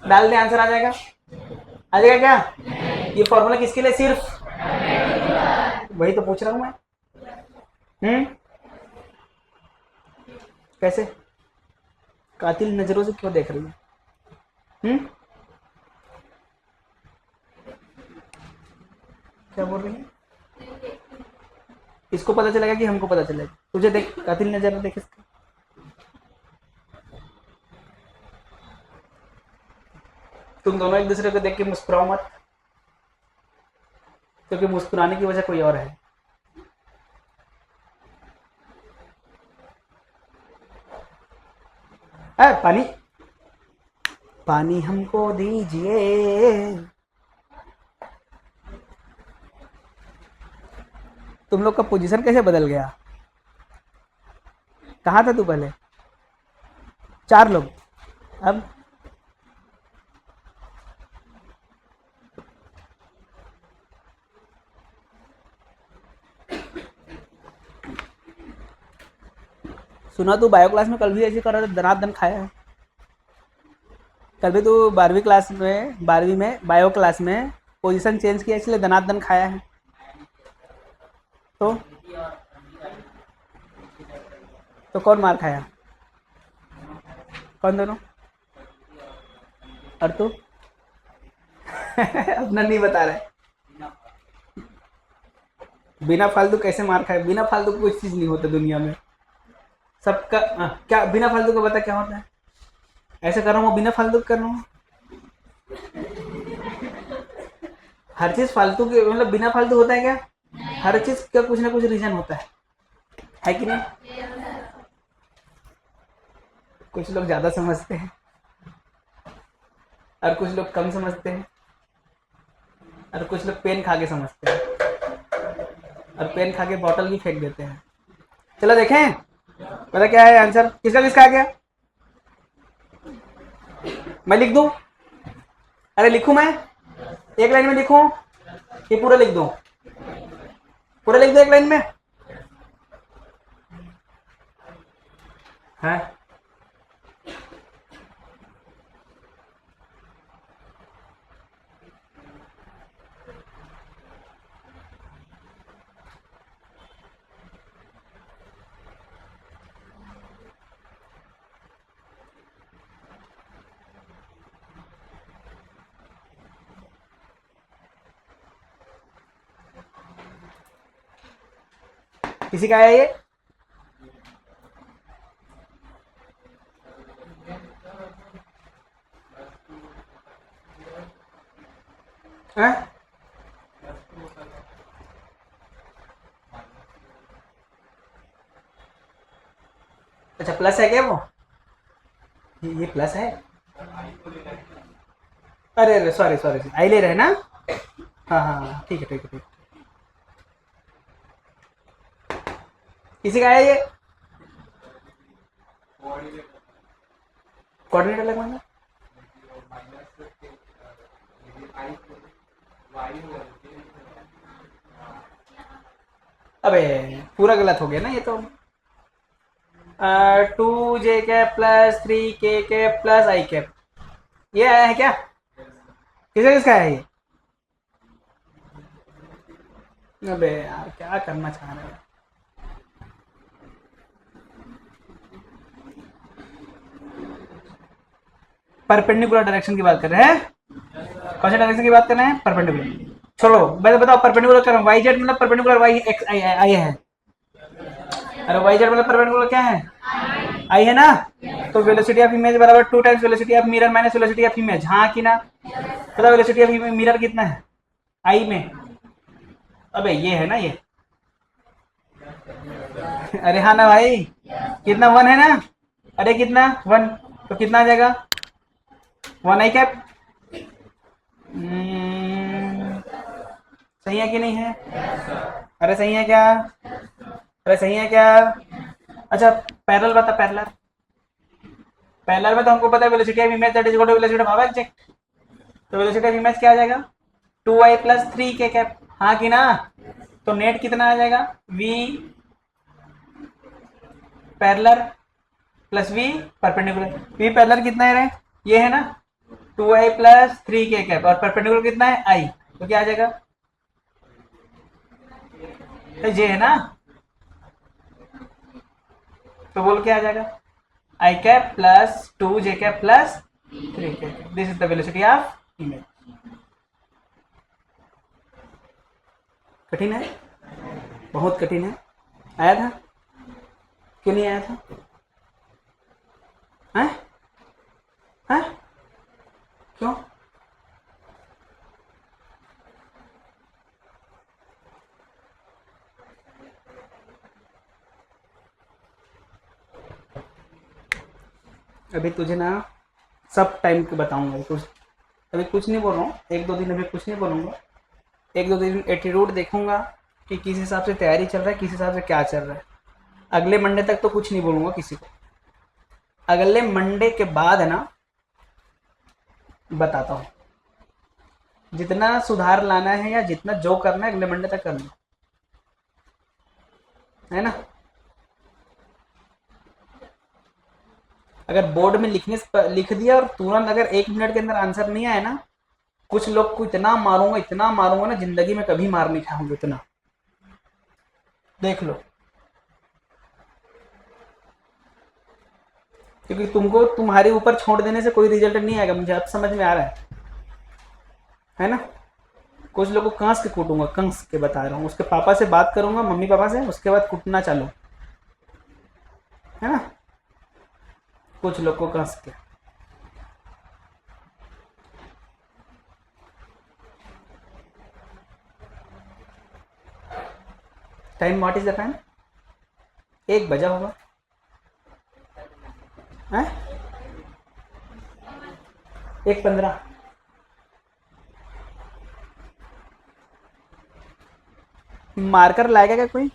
डाल दे आंसर आ जाएगा, आ जाएगा क्या, ये फॉर्मूला किसके लिए, सिर्फ वही तो पूछ रहा हूँ मैं, कैसे, कातिल नजरों से क्यों देख रही है, क्या बोल रही है, इसको पता चलेगा कि हमको पता चलेगा, तुझे देख कातिल नजर देख इसका, तुम दोनों एक दूसरे को देख के मुस्कुराओ मत, क्योंकि मुस्कुराने की वजह कोई और है, पानी, पानी हमको दीजिए, तुम लोग का पोजीशन कैसे बदल गया, कहाँ था तू पहले? 4 लोग। अब सुना तू बायो क्लास में कल भी ऐसे कर रहा था, दनादन खाया है। कल भी तू 12वीं में बायो क्लास में पोजीशन चेंज किया इसलिए दनादन खाया है। तो कौन मार खाया? कौन दोनों? और तू? अपना नहीं बता रहे। बिना फालतू कैसे मार खाए? बिना फालतू कोई चीज नहीं होता दुनिया में। सबका क्या बिना फालतू का बता क्या होता है? ऐसे कर रहा हूँ बिना फालतू कर रहा हूँ। हर चीज फालतू की मतलब बिना फालतू होता है क्या? हर चीज का कुछ ना कुछ रीजन होता है कि नहीं? कुछ लोग ज्यादा समझते हैं और कुछ लोग कम समझते हैं और कुछ लोग पेन खा के समझते हैं और पेन खा के बॉटल भी फेंक देते हैं। चलो देखें पता क्या है आंसर, किसका किसका आ गया? मैं लिख दूं? अरे लिखूं मैं? एक लाइन में लिखूं ये पूरा लिख दूं? पूरा लिख दो एक लाइन में? है किसी का आया ये? है? अच्छा प्लस है क्या वो? ये प्लस है? अरे अरे सॉरी सॉरी आई ले रहे हैं ना? हाँ हाँ हाँ, ठीक है ठीक है ठीक है। किसी का आया ये? कोऑर्डिनेट अलग मांगा? अबे पूरा गलत हो गया ना ये तो। 2 j cap plus 3 k cap plus i cap, ये आया है क्या? किसका किसका है ये? अबे यार क्या करना चाह रहे हो? परपेंडिकुलर डायरेक्शन की बात कर रहे हैं? कौन से डायरेक्शन की बात कर रहे हैं? परपेंडिकुलर। छोड़ो मैं तो बताओ परपेंडिकुलर कर रहा हूँ, वाई जेड मतलब परपेंडिकुलर वाई एक्स आई है। अरे वाई जेड मतलब परपेंडिकुलर क्या है? आई है ना? तो वेलोसिटी ऑफ इमेज बराबर 2 times velocity of mirror minus velocity of image, हाँ कि ना? पता वेलोसिटी ऑफ मिरर कितना है आई में? अबे ये है ना ये। अरे हाँ ना भाई, कितना 1 है ना? अरे कितना 1, तो कितना आ जाएगा? 1 आई कैप। सही है कि नहीं है? अरे सही है क्या? अरे सही है क्या? अच्छा पैरेलल बता, पैरेलल। पैरेलल में तो हमको पता है velocity of image that is equal to velocity of object. तो वेलोसिटी ऑफ इमेज क्या आ जाएगा? 2i प्लस 3 k कैप, हाँ कि ना? तो नेट कितना आ जाएगा? v parallel plus v perpendicular. v parallel कितना है रे? ये है ना 2i प्लस 3 k कैप, और परपेंडिकुलर कितना है i, तो क्या आ जाएगा? तो ये है ना, तो बोल क्या आ जाएगा? I cap plus 2j cap plus 3k, this is the velocity of image. कठिन है, बहुत कठिन है। आया था? क्यों नहीं आया था? हैं? हैं? क्यों? अभी तुझे ना सब टाइम के बताऊंगा कुछ, अभी कुछ नहीं बोल रहा हूँ, 1-2 दिन अभी कुछ नहीं बोलूँगा। 1-2 दिन एटीट्यूड देखूंगा कि किस हिसाब से तैयारी चल रहा है, किस हिसाब से क्या चल रहा है। अगले मंडे तक तो कुछ नहीं बोलूंगा किसी को, अगले मंडे के बाद है ना बताता हूँ। जितना सुधार लाना है या जितना जो करना है अगले मंडे तक कर लो, है ना। अगर बोर्ड में लिख दिया और तुरंत अगर 1 मिनट के अंदर आंसर नहीं आया ना, कुछ लोग को इतना मारूंगा ना, जिंदगी में कभी मार नहीं खाऊंगा इतना, देख लो। क्योंकि तुमको तुम्हारे ऊपर छोड़ देने से कोई रिजल्ट नहीं आएगा, मुझे अब समझ में आ रहा है ना। कुछ लोगों को कंस के कूटूंगा, कंस के बता रहा हूँ। उसके पापा से बात करूंगा, मम्मी पापा से, उसके बाद कूटना चालू, है ना। कुछ लोग को कंस के। Time what is the time? 1 बजा होगा, है 1:15। मार्कर लाएगा क्या कोई?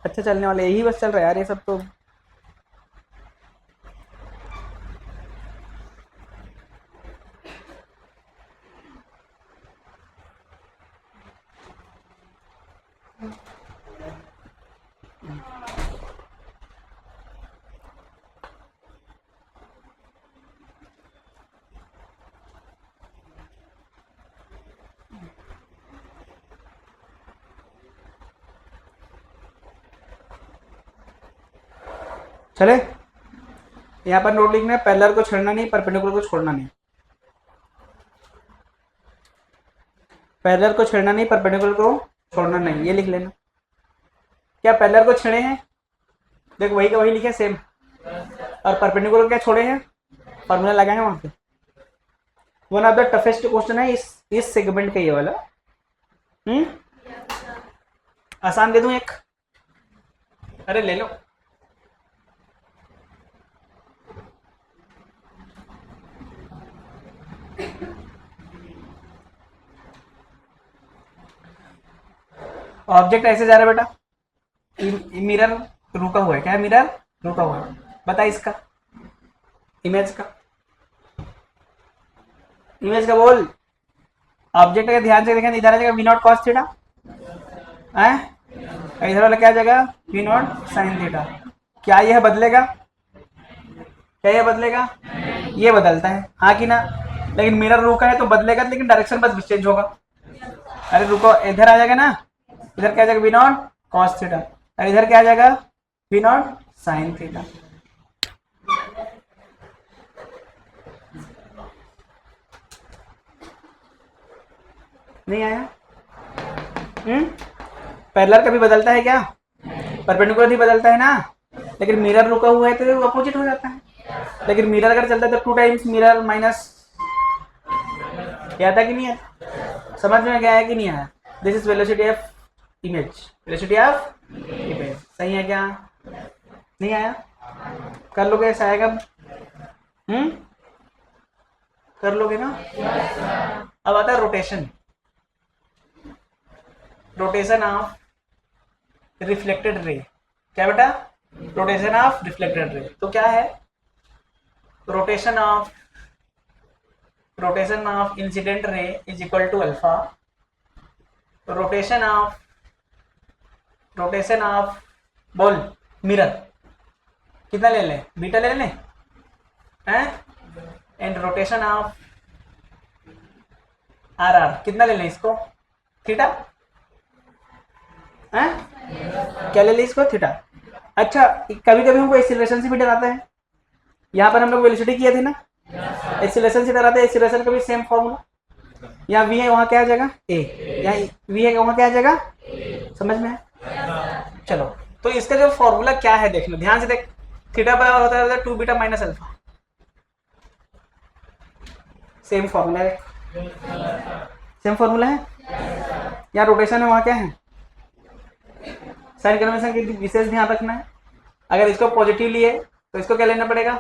अच्छा चलने वाले यही बस चल रहा है यार, ये सब तो। चले, यहाँ पर नोट लिखना है, पैरेलल को छेड़ना नहीं, परपेंडिकुलर को छोड़ना नहीं। पैरेलल को छेड़ना नहीं, परपेंडिकुलर को छोड़ना नहीं, ये लिख लेना। क्या पैरेलल को छेड़े हैं? देखो वही का वही लिखे सेम। और परपेंडिकुलर क्या छोड़े हैं? फॉर्मूला लगाएंगे वहां पे। One of the toughest question है इस सेगमेंट का ये वाला। आसान दे दूं एक? अरे ले लो। ऑब्जेक्ट ऐसे जा रहा है बेटा, मिरर रुका हुआ है। क्या है? मिरर रुका हुआ है। बता इसका इमेज का बोल। ऑब्जेक्ट का ध्यान से देखें, इधर आ जाएगा वी नॉट कॉस थीटा, है इधर वाला क्या आ जाएगा? V naught sine theta. क्या यह बदलेगा? क्या यह बदलेगा? ये बदलता है, हाँ कि ना। लेकिन मिरर रुका है तो बदलेगा, लेकिन डायरेक्शन बस चेंज होगा। अरे रुको, इधर आ जाएगा ना, इधर क्या आ जाएगा? V naught cos theta. और इधर क्या आ जाएगा? V naught sine theta. नहीं आया? पैरेलल कभी बदलता है क्या? परपेंडिकुलर ही बदलता है ना। लेकिन मिरर रुका हुआ है तो अपोजिट हो जाता है। लेकिन मिरर अगर चलता है तो 2 टाइम्स मिरर माइनस, क्या था कि नहीं आया? समझ में गया है कि नहीं आया? This is velocity of image, velocity of image. सही है क्या? नहीं आया? कर लोगे? ऐसा आएगा? कर लोगे ना? अब आता है rotation. Rotation of reflected ray. क्या बेटा? Rotation of reflected ray. तो क्या है? Rotation of incident ray is equal to alpha. Rotation of बोल मिरर कितना ले लें? बीटा ले लें, हैं? एंड रोटेशन ऑफ आर कितना ले लें इसको? थीटा, हैं? क्या ले लें इसको? थीटा। अच्छा, कभी कभी हमको एक्सीलरेशन से भी डराता है। यहाँ पर हम लोग वेलोसिटी किए थे ना, एक्सीलरेशन से डराते हैं। एक्सीलरेशन का भी सेम फॉर्मूला। यहाँ वी है, वहाँ क्या आ जाएगा? ए। यहाँ वी है, वहाँ क्या आ जाएगा? समझ में है? चलो, तो इसका जो फॉर्मूला क्या है देख लो, ध्यान से देख। थीटा बराबर होता है 2 beta minus alpha. Same formula है, सेम फॉर्मूला है। यहाँ रोटेशन है, वहाँ क्या है? साइन कन्वेंशन की विशेष ध्यान रखना है। अगर इसको पॉजिटिव लिए तो इसको क्या लेना पड़ेगा?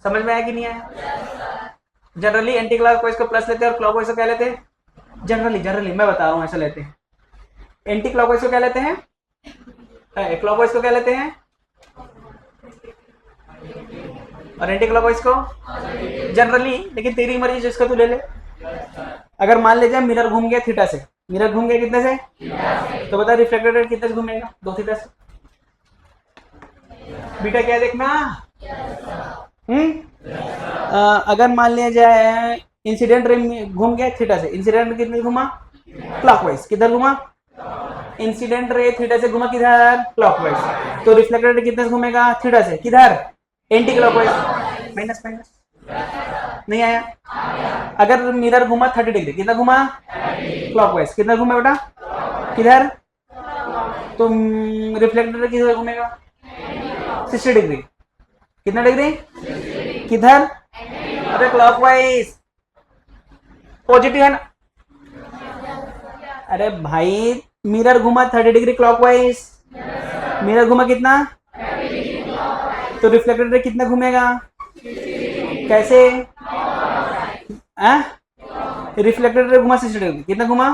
समझ में आया कि नहीं आया? जनरली एंटी क्लॉक वाइज को प्लस लेते हैं और क्लॉक वाइज को क्या लेते हैं? जनरली मैं बता रहा हूँ ऐसा लेते हैं। एंटी क्लॉक वाइज को क्या लेते हैं? क्लॉकवाइज को क्या लेते हैं और एंटी क्लॉकवाइज को जनरली, लेकिन तेरी मर्जी जिसका तू ले ले। अगर मान ले जाए मिरर घूम गया थीटा से, मिरर घूम गया कितने से, तो बता रिफ्लेक्टेड रेट कितने से घूमेगा, 2 थीटा से। बीटा क्या देखना, अगर मान लिया जाए इंसिडेंट रे घूम गया थीटा से, इंसिडेंट कितने घुमा क्लॉकवाइज, किधर घुमा, इंसिडेंट रे थीटा से घुमा किधर क्लॉकवाइज, तो रिफ्लेक्टेड रे कितने से घूमेगा थीटा से, किधर एंटी क्लॉकवाइज, माइनस माइनस नहीं आया। अगर मिरर घुमा 30 डिग्री, कितना घुमा क्लॉकवाइज, कितना घुमा बेटा किधर, तो रिफ्लेक्टेड किधर घूमेगा 60 डिग्री, कितना डिग्री किधर, अरे क्लॉकवाइज, पॉजिटिव है ना। अरे भाई मिरर घुमा 30 डिग्री क्लॉकवाइज, मिरर घुमा कितना, तो रिफ्लेक्टेड रे कितना घूमेगा, कैसे, रिफ्लेक्टेड रे घुमा 60 डिग्री, कितना घुमा,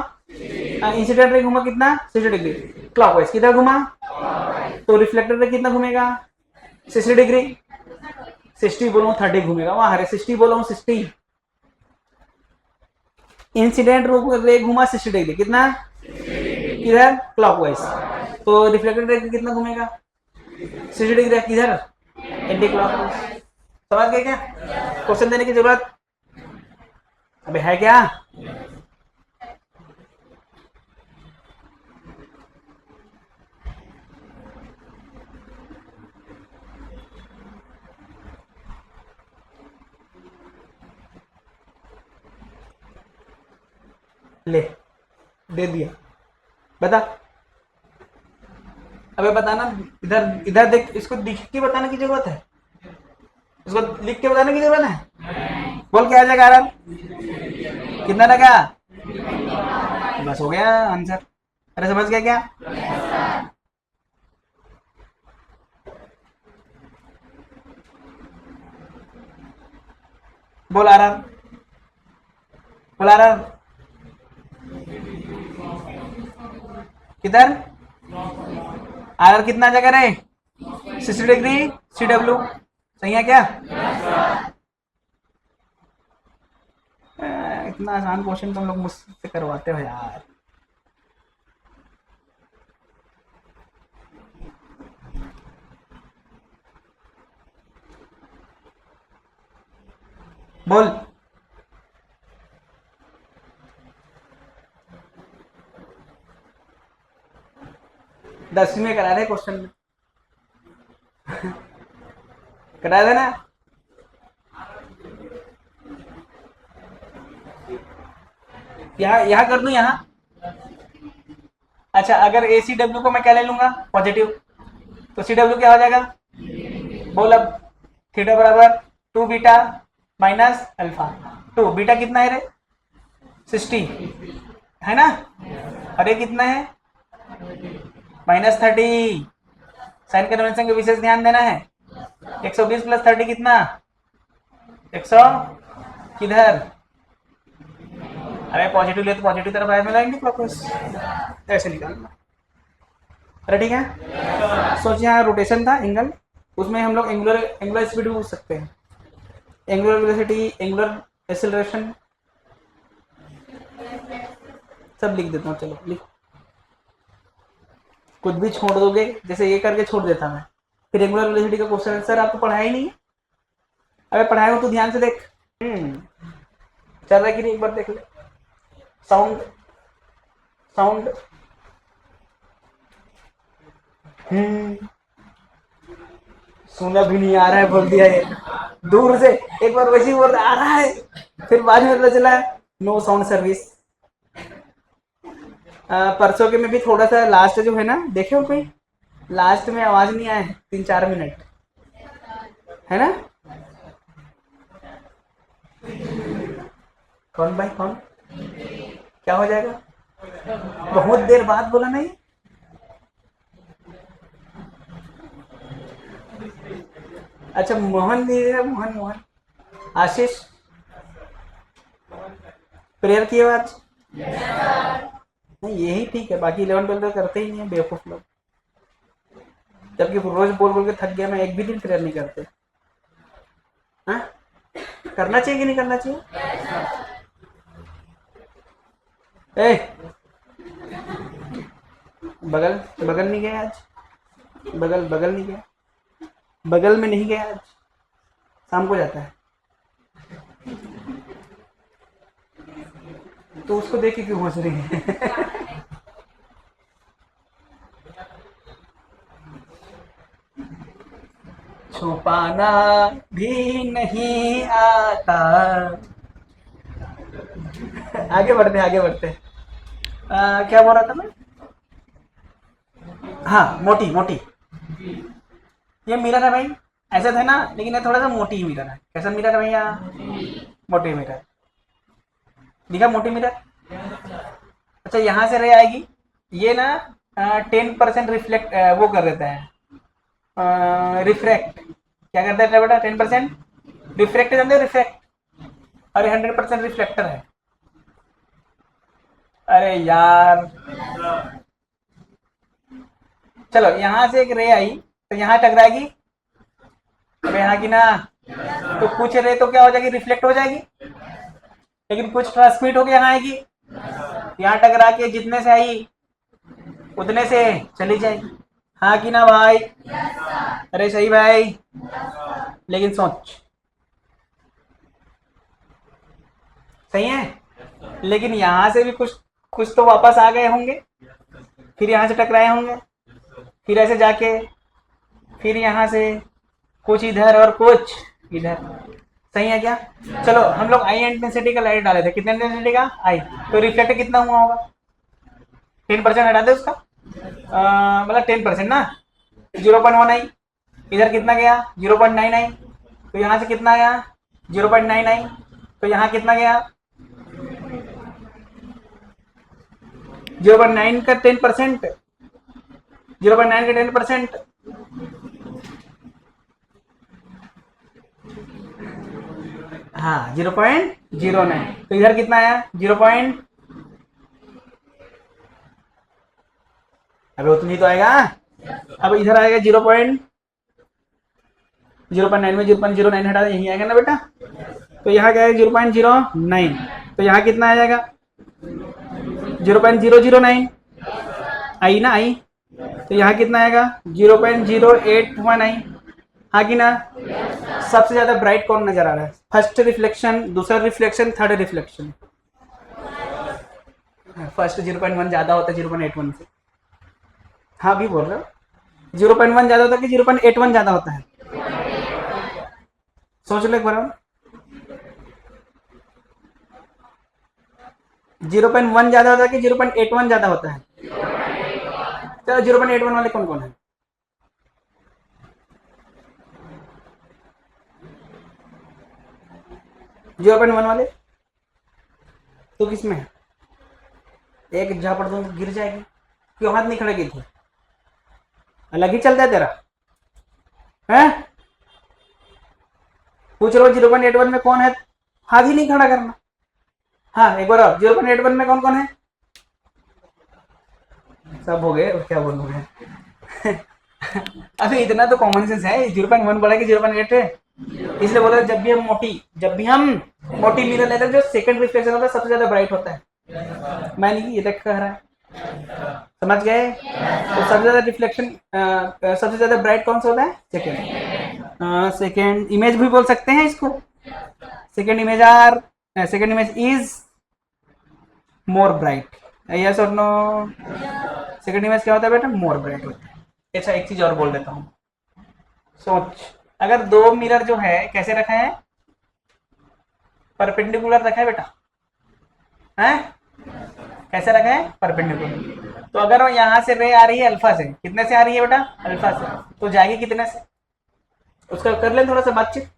इंसिडेंट रे घुमा कितना 60 डिग्री क्लॉकवाइज, किधर घुमा, तो रिफ्लेक्टेड रे कितना घूमेगा 60 डिग्री, 60 बोलो 30 घूमेगा वहां, हरे 60 बोलो 60, इंसिडेंट रे घुमा 60 डिग्री, कितना किधर क्लॉकवाइज, तो रिफ्लेक्टेड रे कितना घूमेगा 60 डिग्री किधर एंटी क्लॉकवाइज। समझ गए क्या, क्वेश्चन देने की जरूरत अबे है क्या, ले दे दिया, बता, अबे बताना, इधर इधर देख, इसको लिख के बताने की जरूरत है, इसको लिख के बताने की जरूरत है, बोल क्या आ जाएगा आराम, कितना लगा, बस हो गया आंसर। अरे समझ गया क्या, बोल आराम, बोल आराम, किधर आर कितना जगह रे 60 डिग्री सी डब्ल्यू, सही है क्या, इतना आसान क्वेश्चन तुम लोग मुझसे करवाते हो यार। बोल, दसवीं में करा रहे क्वेश्चन में करा देना, यहाँ कर दूं यहाँ, अच्छा अगर ए सी डब्ल्यू को मैं क्या ले लूंगा पॉजिटिव, तो सी डब्ल्यू क्या हो जाएगा, बोल अब, थीटा बराबर 2 बीटा माइनस अल्फा, 2 बीटा कितना है रे 60 है ना, और ये कितना है -30, साइन कन्वेंशन के विशेष ध्यान देना है, 120 + 30 कितना 100, किधर, अरे पॉजिटिव ले तो पॉजिटिव तरफ आए मिलाएंगे क्लॉकवाइज, ऐसे निकालना। अरे ठीक है, सोचिए यहाँ रोटेशन था एंगल, उसमें हम लोग एंगुलर स्पीड भी पूछ सकते हैं, एंगुलर वेलोसिटी, एंगुलर एक्सेलरेशन सब लिख देता हूँ, चलो लिख, कुछ भी छोड़ दोगे, जैसे ये करके छोड़ देता मैं, फिर एंगुलर वेलोसिटी का क्वेश्चन, सर आपको पढ़ाया ही नहीं है, अबे पढ़ाया हो तो ध्यान से देख, चल रहा है कि नहीं एक बार देख ले, साउंड साउंड, सुना भी नहीं आ रहा है, बोल दिया ये दूर से, एक बार वैसे ही बोल आ रहा है, फिर बाद में पता चला नो साउंड सर्विस। परसों के में भी थोड़ा सा लास्ट जो है ना, देखे हो कोई, लास्ट में आवाज नहीं आए 3-4 मिनट, है ना, कौन भाई कौन, क्या हो जाएगा, बहुत देर बाद बोला नहीं, अच्छा मोहन नहीं है, मोहन मोहन, आशीष प्रेयर की आवाज, नहीं यही ठीक है, बाकी 11-12 करते ही नहीं है बेवकूफ लोग। जबकि रोज बोल बोल के थक गया मैं, एक भी दिन प्रेयर नहीं करते। हाँ, करना चाहिए कि नहीं करना चाहिए? ए, बगल बगल नहीं गया आज, बगल नहीं गया, बगल में नहीं गया आज, शाम को जाता है। तो उसको देख के क्यों हंस रही है? छुपाना भी नहीं आता। आगे बढ़ते आगे बढ़ते। क्या बोल रहा था मैं? हाँ, मोटी मोटी। ये मिरर है भाई, ऐसा था ना, लेकिन ये थोड़ा सा मोटी मिरर है। कैसा मिरर है भैया? मोटी मिरर। दिखा मोटी मिरर? अच्छा, यहाँ से रे आएगी, ये ना 10% रिफ्लेक्ट वो कर देता है, रिफ्रैक्ट। क्या करता है बेटा? 10% रिफ्रैक्ट, जानते हो रिफ्रैक्ट? अरे 100% रिफ्लेक्टर है। अरे यार, चलो यहाँ से एक रे आई तो यहाँ टकराएगी, अरे यहाँ की ना, तो कुछ रे तो क्या हो जाएगी? रिफ्लेक्ट हो जाएगी, लेकिन कुछ ट्रांसमिट होके यहाँ आएगी, यहाँ टकरा के जितने से आई उतने से चली जाएगी। हाँ कि ना भाई? अरे सही भाई, लेकिन सोच, सही है, लेकिन यहाँ से भी कुछ कुछ तो वापस आ गए होंगे, फिर यहाँ से टकराए होंगे, फिर ऐसे जाके, फिर यहाँ से कुछ इधर और कुछ इधर। सही है क्या? चलो हम लोग आई इंटेंसिटी का लाइट डाले थे, कितने इंटेंसिटी का? आई। तो रिफ्लेक्ट कितना हुआ होगा? 10% हटा दे उसका, मतलब 10% ना, 0.1 आई, इधर कितना गया? 0.9 आई, तो यहाँ से कितना आया? 0.9 आई, तो यहाँ कितना गया? 0.9 का 10%, 0.9 का 10%, हाँ 0.09। तो इधर कितना आया? 0 पॉइंट, अबे उतनी तो आएगा। अब इधर आएगा 0.9 में 0.09 हटा दे, यही आएगा ना बेटा। तो यहाँ क्या है? 0.09। तो यहाँ कितना आ जाएगा? 0.009 आई ना, आई। तो यहाँ कितना आएगा? 0.081 आई। हाँ कि ना? सबसे ज्यादा ब्राइट कौन नजर आ रहा है? फर्स्ट रिफ्लेक्शन, दूसरा रिफ्लेक्शन, थर्ड रिफ्लेक्शन। फर्स्ट 0.1 ज्यादा होता है 0.81 से। हाँ भी बोल रहा हूँ, 0.1 ज्यादा होता है कि 0.81 ज्यादा होता है? सोच लो एक बार। 0.1 ज्यादा होता है कि 0.81 ज्यादा होता है? तो 0.81 वाले कौन कौन है? जीरो पॉइंट वन वाले तो किसमें है? एक झापड़ दूं तो गिर जाएगी, क्यों हाथ नहीं खड़े की थी? अलग ही चलता है तेरा है? पूछ लो 0.81 में कौन है? हाथ ही नहीं खड़ा करना। हाँ एक बार और, 0.81 में कौन कौन है? सब हो गए, क्या बोलोगे? अभी इतना तो कॉमन सेंस है, 0.1 बोला कि 0.8 है, इसलिए बोला जब भी हम मोटी मिरर लेते हैं, जो सेकंड रिफ्लेक्शन होता है सबसे ज्यादा ब्राइट होता है। मैं नहीं, ये तक कह रहा है, समझ गए? तो सबसे ज्यादा रिफ्लेक्शन, सबसे ज्यादा ब्राइट कौन सा होता है? सेकंड। सेकंड इमेज भी बोल सकते हैं इसको। Second image is more bright. Yes or no? Second image क्या होता है बेटा? मोर ब्राइट होता है। अच्छा एक चीज और बोल देता हूँ, सोच, अगर दो मिरर जो है कैसे रखा है? परपेंडिकुलर रखा है बेटा, है? कैसे रखा है? परपेंडिकुलर। तो अगर यहाँ से रे आ रही है अल्फा से, कितने से आ रही है बेटा? अल्फा से, तो जाएगी कितने से? उसका कर ले थोड़ा सा बातचीत।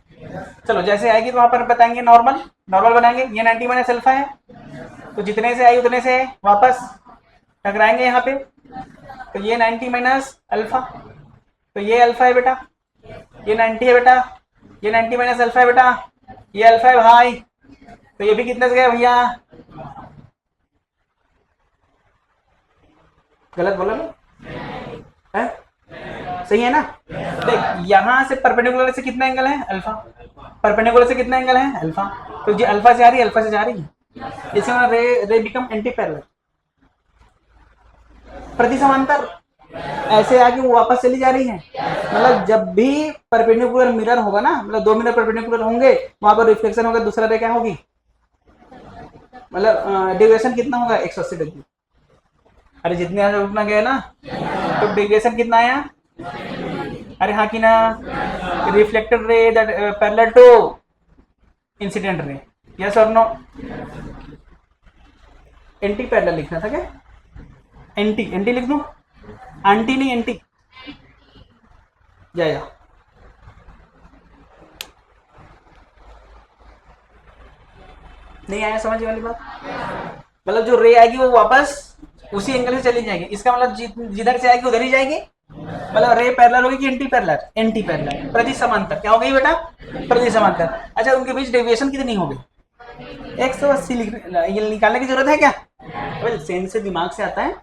चलो जैसे आएगी तो वहां पर बताएंगे, नॉर्मल नॉर्मल बनाएंगे। ये 90 माइनस अल्फा है, तो जितने से आई उतने से वापस टकराएंगे यहाँ पे। तो ये 90 माइनस अल्फा, तो ये अल्फा है बेटा, ये 90 है बेटा, ये 90 माइनस अल्फा है बेटा, ये अल्फा है भाई। तो ये भी कितने से गए भैया? गलत बोला ना? है? सही है ना? देख यहाँ से परपेंडिकुलर से कितना एंगल है? अल्फा। परपेंडिकुलर से कितना एंगल है? अल्फा। तो जो अल्फा से आ रही है, अल्फा से जा रही है, इसके मतलब रे बिकम एंटी पैरेलल, प्रति समांतर। ऐसे आगे वो वापस चली जा रही है। मतलब जब भी परपेंडिकुलर मिरर होगा ना, मतलब दो मिरर परपेंडिकुलर होंगे, वहां पर रिफ्लेक्शन होगा, दूसरा रे क्या होगी? मतलब डेविएशन कितना होगा? 180 डिग्री। अरे जितने आगे उतना गया ना, तो डेविएशन कितना आया? अरे हाँ कि ना? Reflected ray that parallel to incident ray, yes or no? Anti parallel लिखना था क्या? एंटी, एंटी लिख दूं? आंटी नहीं, एंटी। जाएगा। नहीं आया समझ वाली बात? मतलब जो रे आएगी वो वापस उसी एंगल से चली जाएगी, इसका मतलब जिधर से आएगी उधर ही जाएगी। मतलब रे पैरेलल होगी कि एंटी पैरेलल? एंटी पैरेलल, प्रति समांतर। क्या हो गई बेटा? प्रति समांतर। अच्छा, उनके बीच डेविएशन कितनी हो गई? 180 ये निकालने की जरूरत है क्या? वेल सेंस से दिमाग से आता है,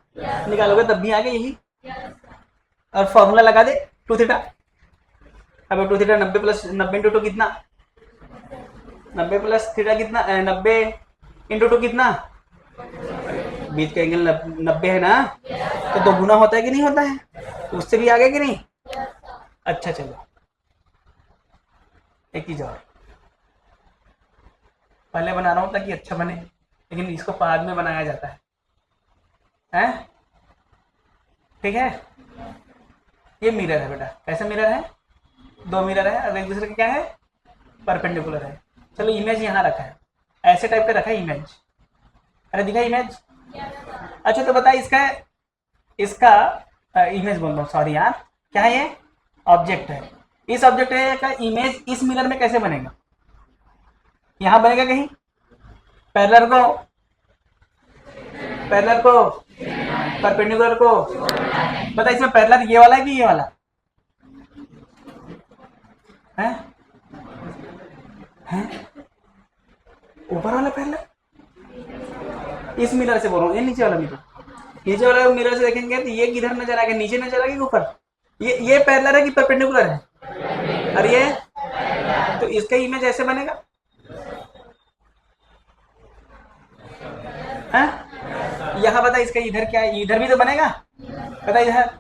निकालोगे तब भी आगे यही। और फॉर्मूला लगा दे, टू थीटा। अब two theta 90 plus 90 into two कितना? 90 प्लस थीटा कितना? 90 इंटू टू कितना? बीच का एंगल 90 है ना, तो दो गुना होता है कि नहीं होता है? तो उससे भी आगे कि नहीं? अच्छा चलो, एक चीज और पहले बना रहा हूं ताकि अच्छा बने, लेकिन इसको बाद में बनाया जाता है, हैं? ठीक है? ये मिरर है बेटा। कैसा मिरर है? दो मिरर है और एक दूसरे का क्या है? परपेंडिकुलर है। चलो इमेज यहाँ रखा है, ऐसे टाइप का रखा है इमेज। अरे दिखा इमेज? अच्छा तो बता, इसका इसका इमेज बोल रहा हूँ, सॉरी यार, क्या है ये? ऑब्जेक्ट है। इस ऑब्जेक्ट का इमेज इस मिरर में कैसे बनेगा? यहाँ बनेगा कहीं? पैरेलल को पैरेलल को परपेंडिकुलर को बता, इसमें पैरेलल ये वाला है कि ये वाला है? हैं? ऊपर वाला पैरेलल? इस मिरर से बोल रहा हूँ, ये नीचे वाला मिरर। नीचे वाला मिरर से देखेंगे तो ये किधर नजर आएगा? नीचे नजर आएगा ऊपर? ये पैरेलल है कि परपेंडिकुलर है? और ये तो इसका इमेज ऐसे बनेगा है? यहाँ बता, इसका इधर क्या है? इधर भी तो बनेगा, बता इधर।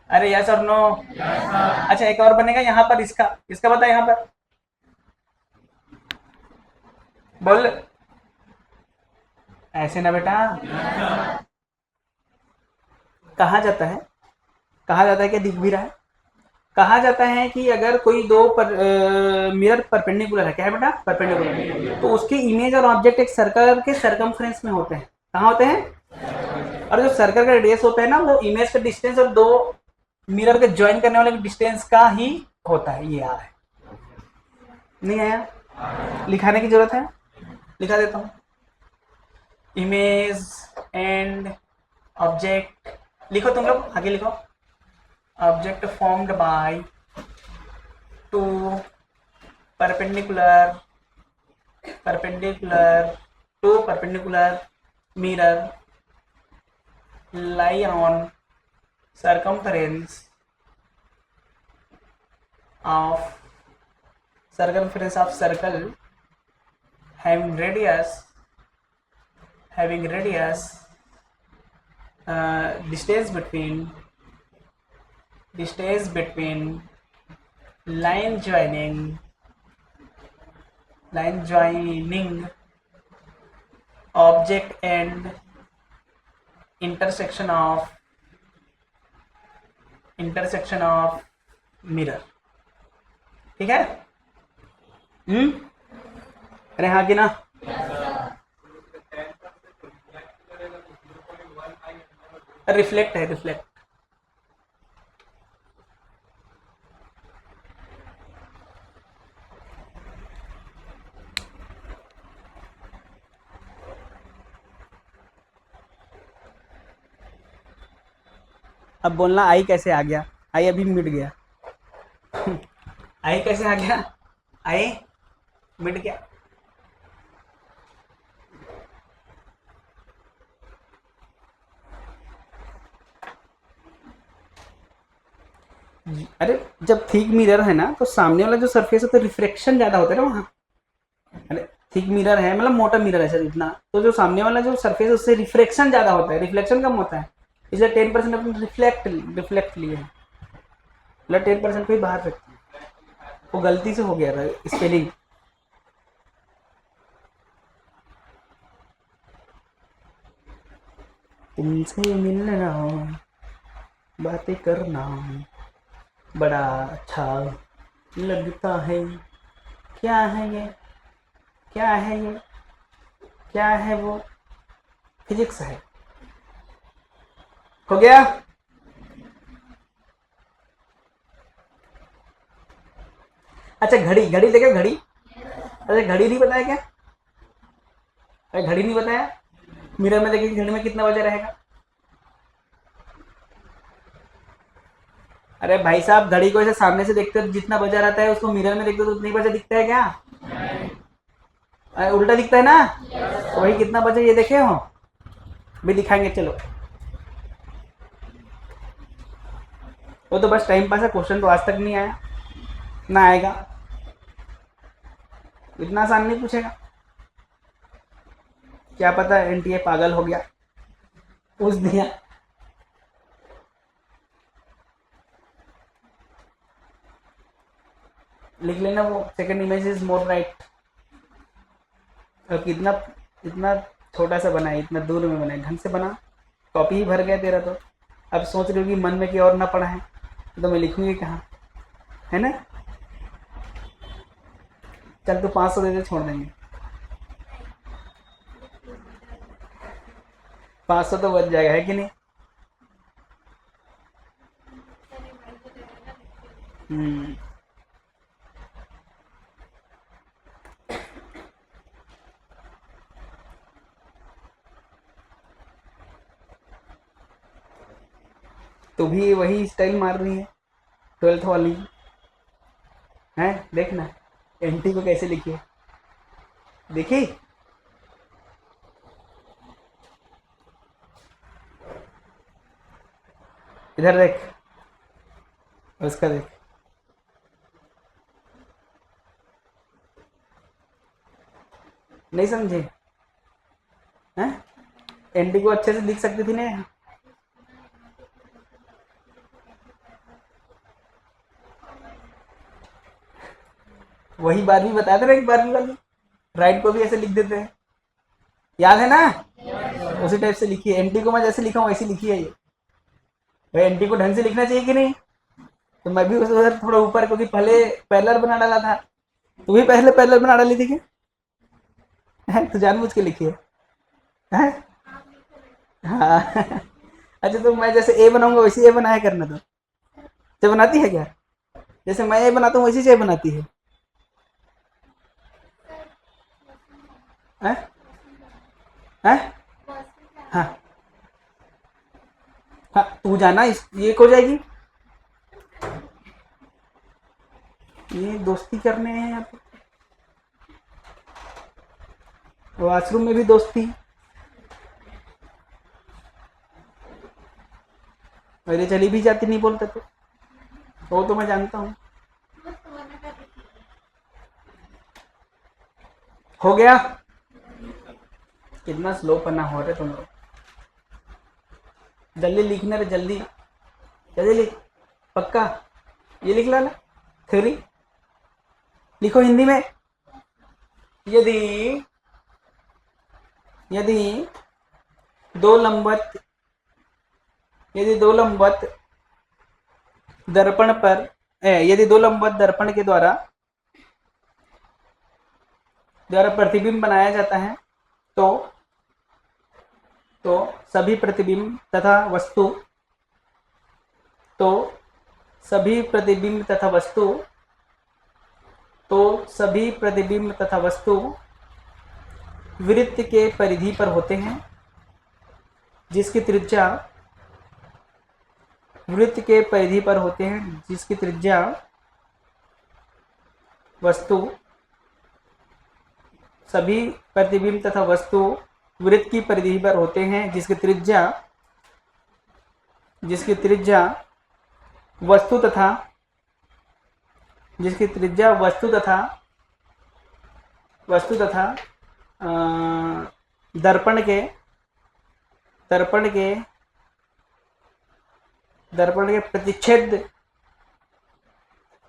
अरे यस और नो? अच्छा एक और बनेगा यहाँ पर, इसका इसका बता यहाँ पर, बोल। ऐसे ना बेटा, कहा जाता है, कहा जाता है कि दिख भी रहा है, कहा जाता है कि अगर कोई मिरर परपेंडिकुलर है, क्या है बेटा? परपेंडिकुलर, तो उसके इमेज और ऑब्जेक्ट एक सर्कल के सरकमफ्रेंस में होते हैं। कहाँ होते हैं? और जो सर्कल का रेडियस होता है ना, वो इमेज का डिस्टेंस और दो मिरर के ज्वाइन करने वाले डिस्टेंस का ही होता है। ये यार है, नहीं आया? लिखाने की जरूरत है, लिखा देता हूँ। इमेज एंड ऑब्जेक्ट लिखो, तुम लोग आगे लिखो। Object formed by two perpendicular mirror lie on circumference of circle having radius distance between line joining object and intersection of mirror। ठीक है? अरे हाँ कि ना? रिफ्लेक्ट है, रिफ्लेक्ट। अब बोलना आई कैसे आ गया? आई अभी मिट गया। आई कैसे आ गया? आई मिट गया। अरे जब थिक मिरर है ना तो सामने वाला जो सरफेस है तो रिफ्लेक्शन ज़्यादा होता है ना वहाँ। अरे थिक मिरर है मतलब मोटा मिरर है सर इतना, तो जो सामने वाला जो सरफेस है उससे रिफ्लेक्शन ज़्यादा होता है, रिफ्लेक्शन कम होता है, इसलिए 10% अपने रिफ्लेक्ट लिए हैं, मतलब 10% को ही बाहर रखते हैं। वो गलती से हो गया था स्पेलिंग। तुमसे मिलना बातें करना बड़ा अच्छा लगता है। क्या है ये, क्या है ये, क्या है वो? फिजिक्स है। हो गया। अच्छा घड़ी, घड़ी देखे घड़ी। अच्छा घड़ी नहीं बताया क्या? अरे घड़ी नहीं बताया, मिरर में देखिए घड़ी में कितना बजा रहेगा। अरे भाई साहब घड़ी को ऐसे सामने से देखते हो जितना बजा रहता है उसको मिरर में देखते हो तो उतना ही बजा दिखता है क्या? उल्टा दिखता है ना। तो वही कितना बजा ये देखे हो, भी दिखाएंगे चलो। वो तो बस टाइम पास है, क्वेश्चन तो आज तक नहीं आया ना आएगा, इतना आसान नहीं पूछेगा। क्या पता एनटीए पागल हो गया, पूछ दिया। लिख लेना वो second image is more right. और कितना, इतना छोटा सा बनाए, इतना दूर में बनाए, ढंग से बना। कॉपी ही भर गया तेरा तो। अब सोच रही होगी मन में कि और ना पढ़ा है तो मैं लिखूंगी कहाँ, है ना। चल तू 500 दे दे, छोड़ देंगे। 500 तो बच जाएगा, है कि नहीं? हम्म। तू भी वही स्टाइल मार रही है 12th वाली, है देखना एंटी को कैसे लिखी है, देखी। इधर देख, उसका देख। नहीं समझे हैं? एंटी को अच्छे से लिख सकती थी ना। वही 12वीं बताया था ना, एक 12वीं वाली राइट को भी ऐसे लिख देते हैं, याद है ना। उसी टाइप से लिखी है, एंटी को मैं जैसे लिखा हूँ वैसे लिखी है ये। भाई एंटी को ढंग से लिखना चाहिए कि नहीं। तो मैं भी उधर थोड़ा ऊपर, क्योंकि पहले पैरेलल बना डाला था, तू भी पहले पैरेलल बना डाली थी क्या? तो जानबूझ के लिखी है। हाँ। अच्छा तो मैं जैसे ए बनाऊंगा वैसे ए बनाया करना, तो जब बनाती है क्या? जैसे मैं ए बनाता हूँ वैसे से ए बनाती है। हैं? हैं? हाँ हाँ, तू जाना ये हो जाएगी। ये दोस्ती करने हैं यहाँ पे, वॉशरूम में भी दोस्ती। मेरे चली भी जाती नहीं बोलते तो, वो तो मैं जानता हूँ। हो गया। कितना स्लो पन्ना हो रहे तुम लोग, जल्दी लिखने रे जल्दी, जल्दी लिख। पक्का ये लिख ला ना, थ्योरी लिखो हिंदी में। यदि, यदि दो लंबवत, यदि दो लंबवत दर्पण पर, यदि दो लंबवत दर्पण के द्वारा द्वारा प्रतिबिंब बनाया जाता है तो तो सभी प्रतिबिंब तथा वस्तु, तो सभी प्रतिबिंब तथा वस्तु, तो सभी प्रतिबिंब तथा वस्तु वृत्त के परिधि पर होते हैं जिसकी त्रिज्या, वृत्त के परिधि पर होते हैं जिसकी त्रिज्या वस्तु, सभी प्रतिबिंब तथा वस्तु वृत्त की परिधि पर होते हैं जिसकी त्रिज्या, जिसकी त्रिज्या वस्तु तथा जिसकी त्रिज्या वस्तु तथा अ, दर्पण के दर्पण के दर्पण के प्रतिच्छेद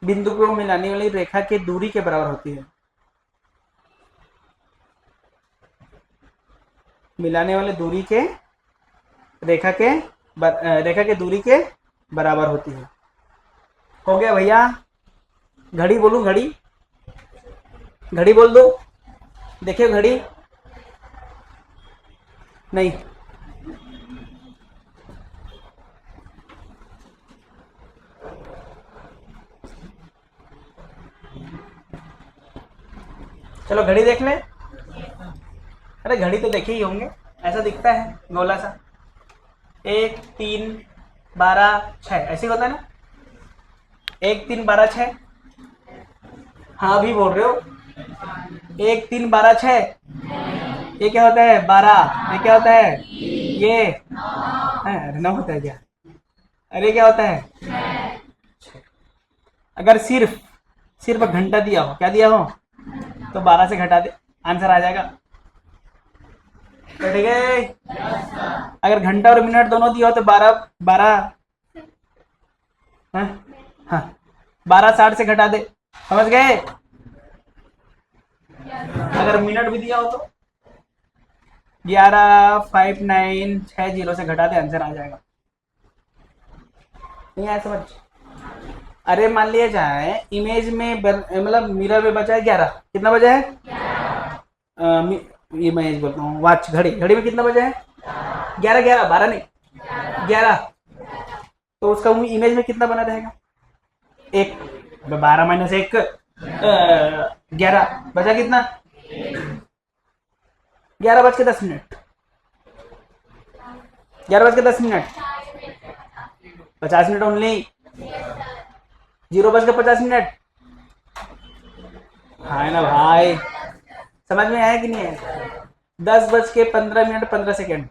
बिंदु को मिलाने वाली रेखा की दूरी के बराबर होती है। मिलाने वाली दूरी के रेखा के दूरी के बराबर होती है। हो गया भैया? घड़ी बोलूं? घड़ी बोल दो, देखिए घड़ी। नहीं, चलो घड़ी देख ले। अरे घड़ी तो देखे ही होंगे, ऐसा दिखता है गोला सा, 1 3 12 6 ऐसे होता है ना, 1 3 12 6। हाँ भी बोल रहे हो, 1 3 12 6। ये क्या होता है? 12। ये क्या होता है? ये अरे 9 होता है क्या? अरे क्या होता है? अगर सिर्फ घंटा दिया हो, क्या दिया हो, तो 12 से घटा दे, आंसर आ जाएगा। तो ठीक है। अगर घंटा और मिनट दोनों दिया हो तो 12 हाँ 12 60 से घटा दे, समझ गए? अगर मिनट भी दिया हो तो 11 5 9 6 0 से घटा दे, आंसर आ जाएगा। नहीं आया समझ? अरे मान लिया जाए इमेज में मतलब मिरर में बचा है 11, कितना बजा है? ये मैं बोलता हूँ, वॉच घड़ी में कितना बजा है? 11 11 12 नहीं 11। तो उसका इमेज में कितना बना रहेगा? 1। 12 माइनस 1 11 बचा कितना? 11:10। 11:10, 50 मिनट ओनली। 0:50। हाँ है ना भाई? समझ में आया कि नहीं है? 10:15 15 सेकेंड।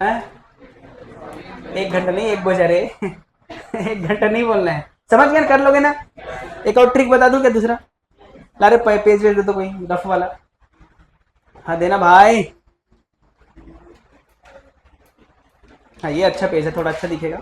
है 1 घंटा नहीं, 1 बजा रे 1 घंटा नहीं बोलना है, समझ गए? कर लोगे ना? एक और ट्रिक बता दूं क्या दूसरा? ला रे पेज दे दो कोई रफ वाला। हाँ देना भाई। हाँ ये अच्छा पेज है, थोड़ा अच्छा दिखेगा।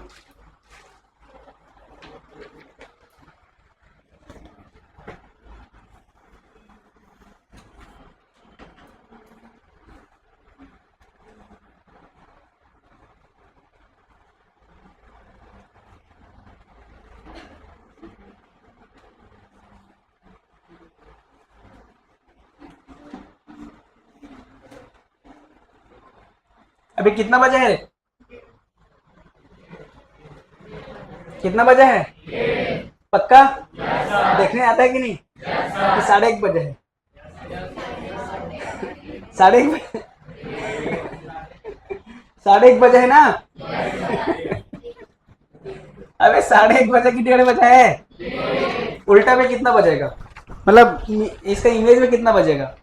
अभी कितना बजा है? कितना बजा है? पक्का? देखने आता है कि नहीं? कि 1:30 बजे है? 1:30 1:30 बजे है ना? अबे 1:30 बजे की 1:30 बजा है। उल्टा में कितना बजेगा? मतलब इसका इमेज में कितना बजेगा?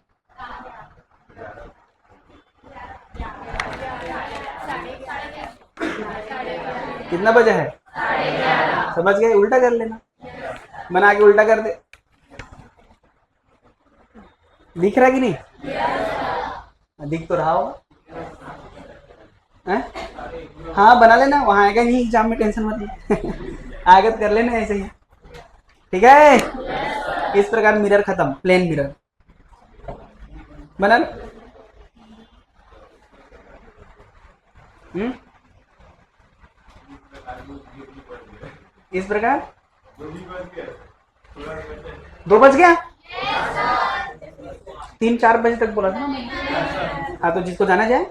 कितना बजा है? समझ गए? उल्टा कर लेना, बना के उल्टा कर दे। दिख रहा कि नहीं? दिख तो रहा होगा। हाँ बना लेना, वहां आएगा नहीं एग्जाम में, टेंशन मत ले आगे तो कर लेना ऐसे ही, ठीक है? इस प्रकार मिरर खत्म, प्लेन मिरर बना। इस प्रकार 2 बज गया, 3 4 बजे तक बोला था ना। हाँ तो जिसको जाना जाए।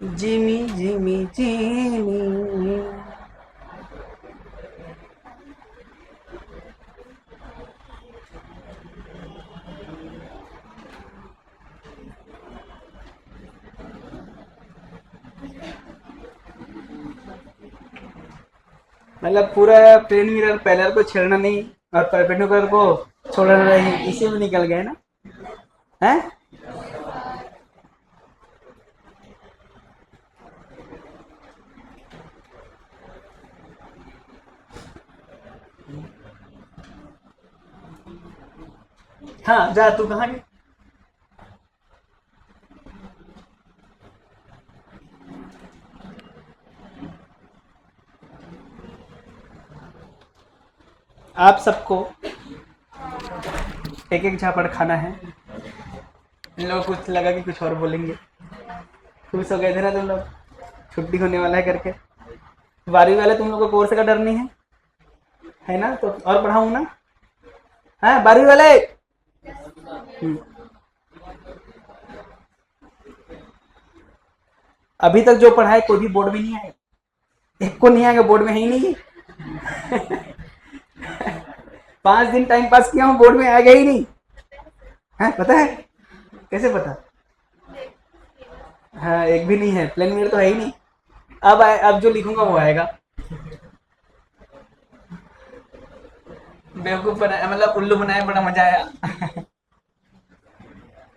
Jimmy Jimmy Jimmy. मतलब पूरा प्लेन मिरर पैरेलल को छेड़ना नहीं और परपेंडिकुलर को छोड़ना नहीं, इसी में निकल गए ना। हैं? हाँ जा, तू कहाँ गई? आप सबको एक एक झापड़ खाना है। इन लोगों को कुछ लगा कि कुछ और बोलेंगे, खुश हो गए थे ना तुम लोग, छुट्टी होने वाला है करके। 12वीं वाले तुम लोग को कोर्स का डर नहीं है ना? तो और पढ़ाऊँ ना? है 12वीं वाले? अभी तक जो पढ़ा है कोई भी बोर्ड में नहीं आया, एक को नहीं आएगा, बोर्ड में है ही नहीं। 5 दिन टाइम पास किया हूँ, बोर्ड में आएगा ही नहीं है, पता है? कैसे पता? हाँ एक भी नहीं है, प्लेन मिरर तो है ही नहीं। अब जो लिखूंगा वो आएगा। बेवकूफ बनाया, मतलब उल्लू बनाया, बड़ा मजा आया।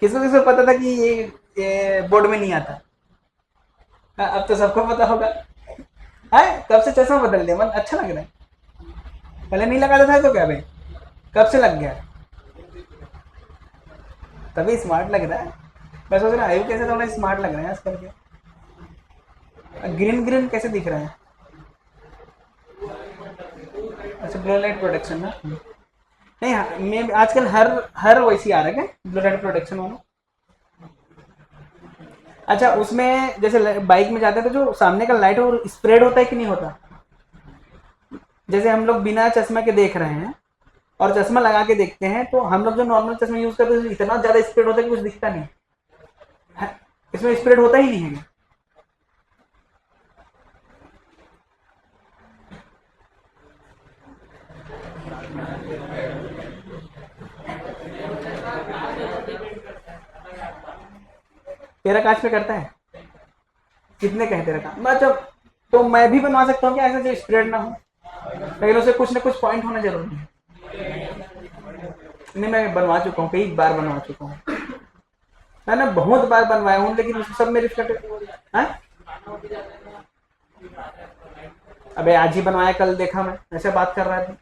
किसको किसको पता था कि ये बोर्ड में नहीं आता? हाँ, अब तो सबको पता होगा। है कब से चश्मा बदल दिया, मन अच्छा लग रहा है। पहले नहीं लगाता था तो क्या भाई, कब से लग गया? तभी स्मार्ट लग रहा है। मैं सोच रहा आयु कैसे थोड़ा स्मार्ट लग रहे हैं आजकल के। ग्रीन ग्रीन कैसे दिख रहा है? अच्छा ब्लू लाइट प्रोटेक्शन ना। नहीं हाँ, मैं आजकल हर वैसी आ रहा है क्या ब्लू लाइट प्रोटेक्शन वाला? अच्छा उसमें जैसे बाइक में जाते हैं तो जो सामने का लाइट है वो स्प्रेड होता है कि नहीं होता? जैसे हम लोग बिना चश्मा के देख रहे हैं और चश्मा लगा के देखते हैं, तो हम लोग जो नॉर्मल चश्मा यूज करते हैं इतना ज्यादा स्प्रेड होता है कि कुछ दिखता नहीं है। इसमें स्प्रेड होता ही नहीं है। तेरा कांच पे करता है? कितने का है तेरा कांच? मतलब तो मैं भी बनवा सकता हूँ क्या ऐसा जो स्प्रेड ना हो, लेकिन उसे कुछ ना कुछ पॉइंट होना जरूरी है। नहीं मैं बनवा चुका हूँ, कई बार बनवा चुका हूँ। मैंने बहुत बार बनवाया हूँ, लेकिन उस सब में रिफ्लेक्ट है। अबे आज ही बनवाया, कल देखा मैं ऐसे बात कर रहा था।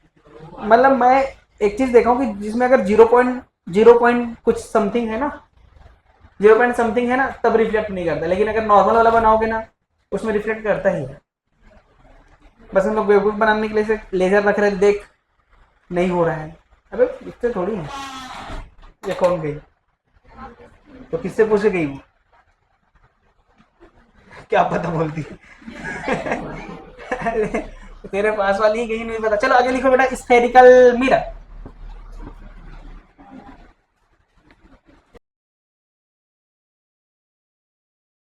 मतलब मैं एक चीज देखा हूँ कि जिसमें अगर 0.0 कुछ समथिंग है ना, 0 समथिंग है ना, तब रिफ्लेक्ट नहीं करता, लेकिन अगर नॉर्मल वाला बनाओगे ना उसमें रिफ्लेक्ट करता ही है। बस हम लोग बेवकूफ बनाने के लिए से लेजर रख रहे देख, नहीं हो रहा है। अबे इससे थोड़ी है। ये कौन गई? तो किससे पूछे गई वो? क्या पता बोलती है। अरे तेरे पास वाली ही गई, नहीं पता। चलो आगे लिखो बेटा, स्फेरिकल मिरर।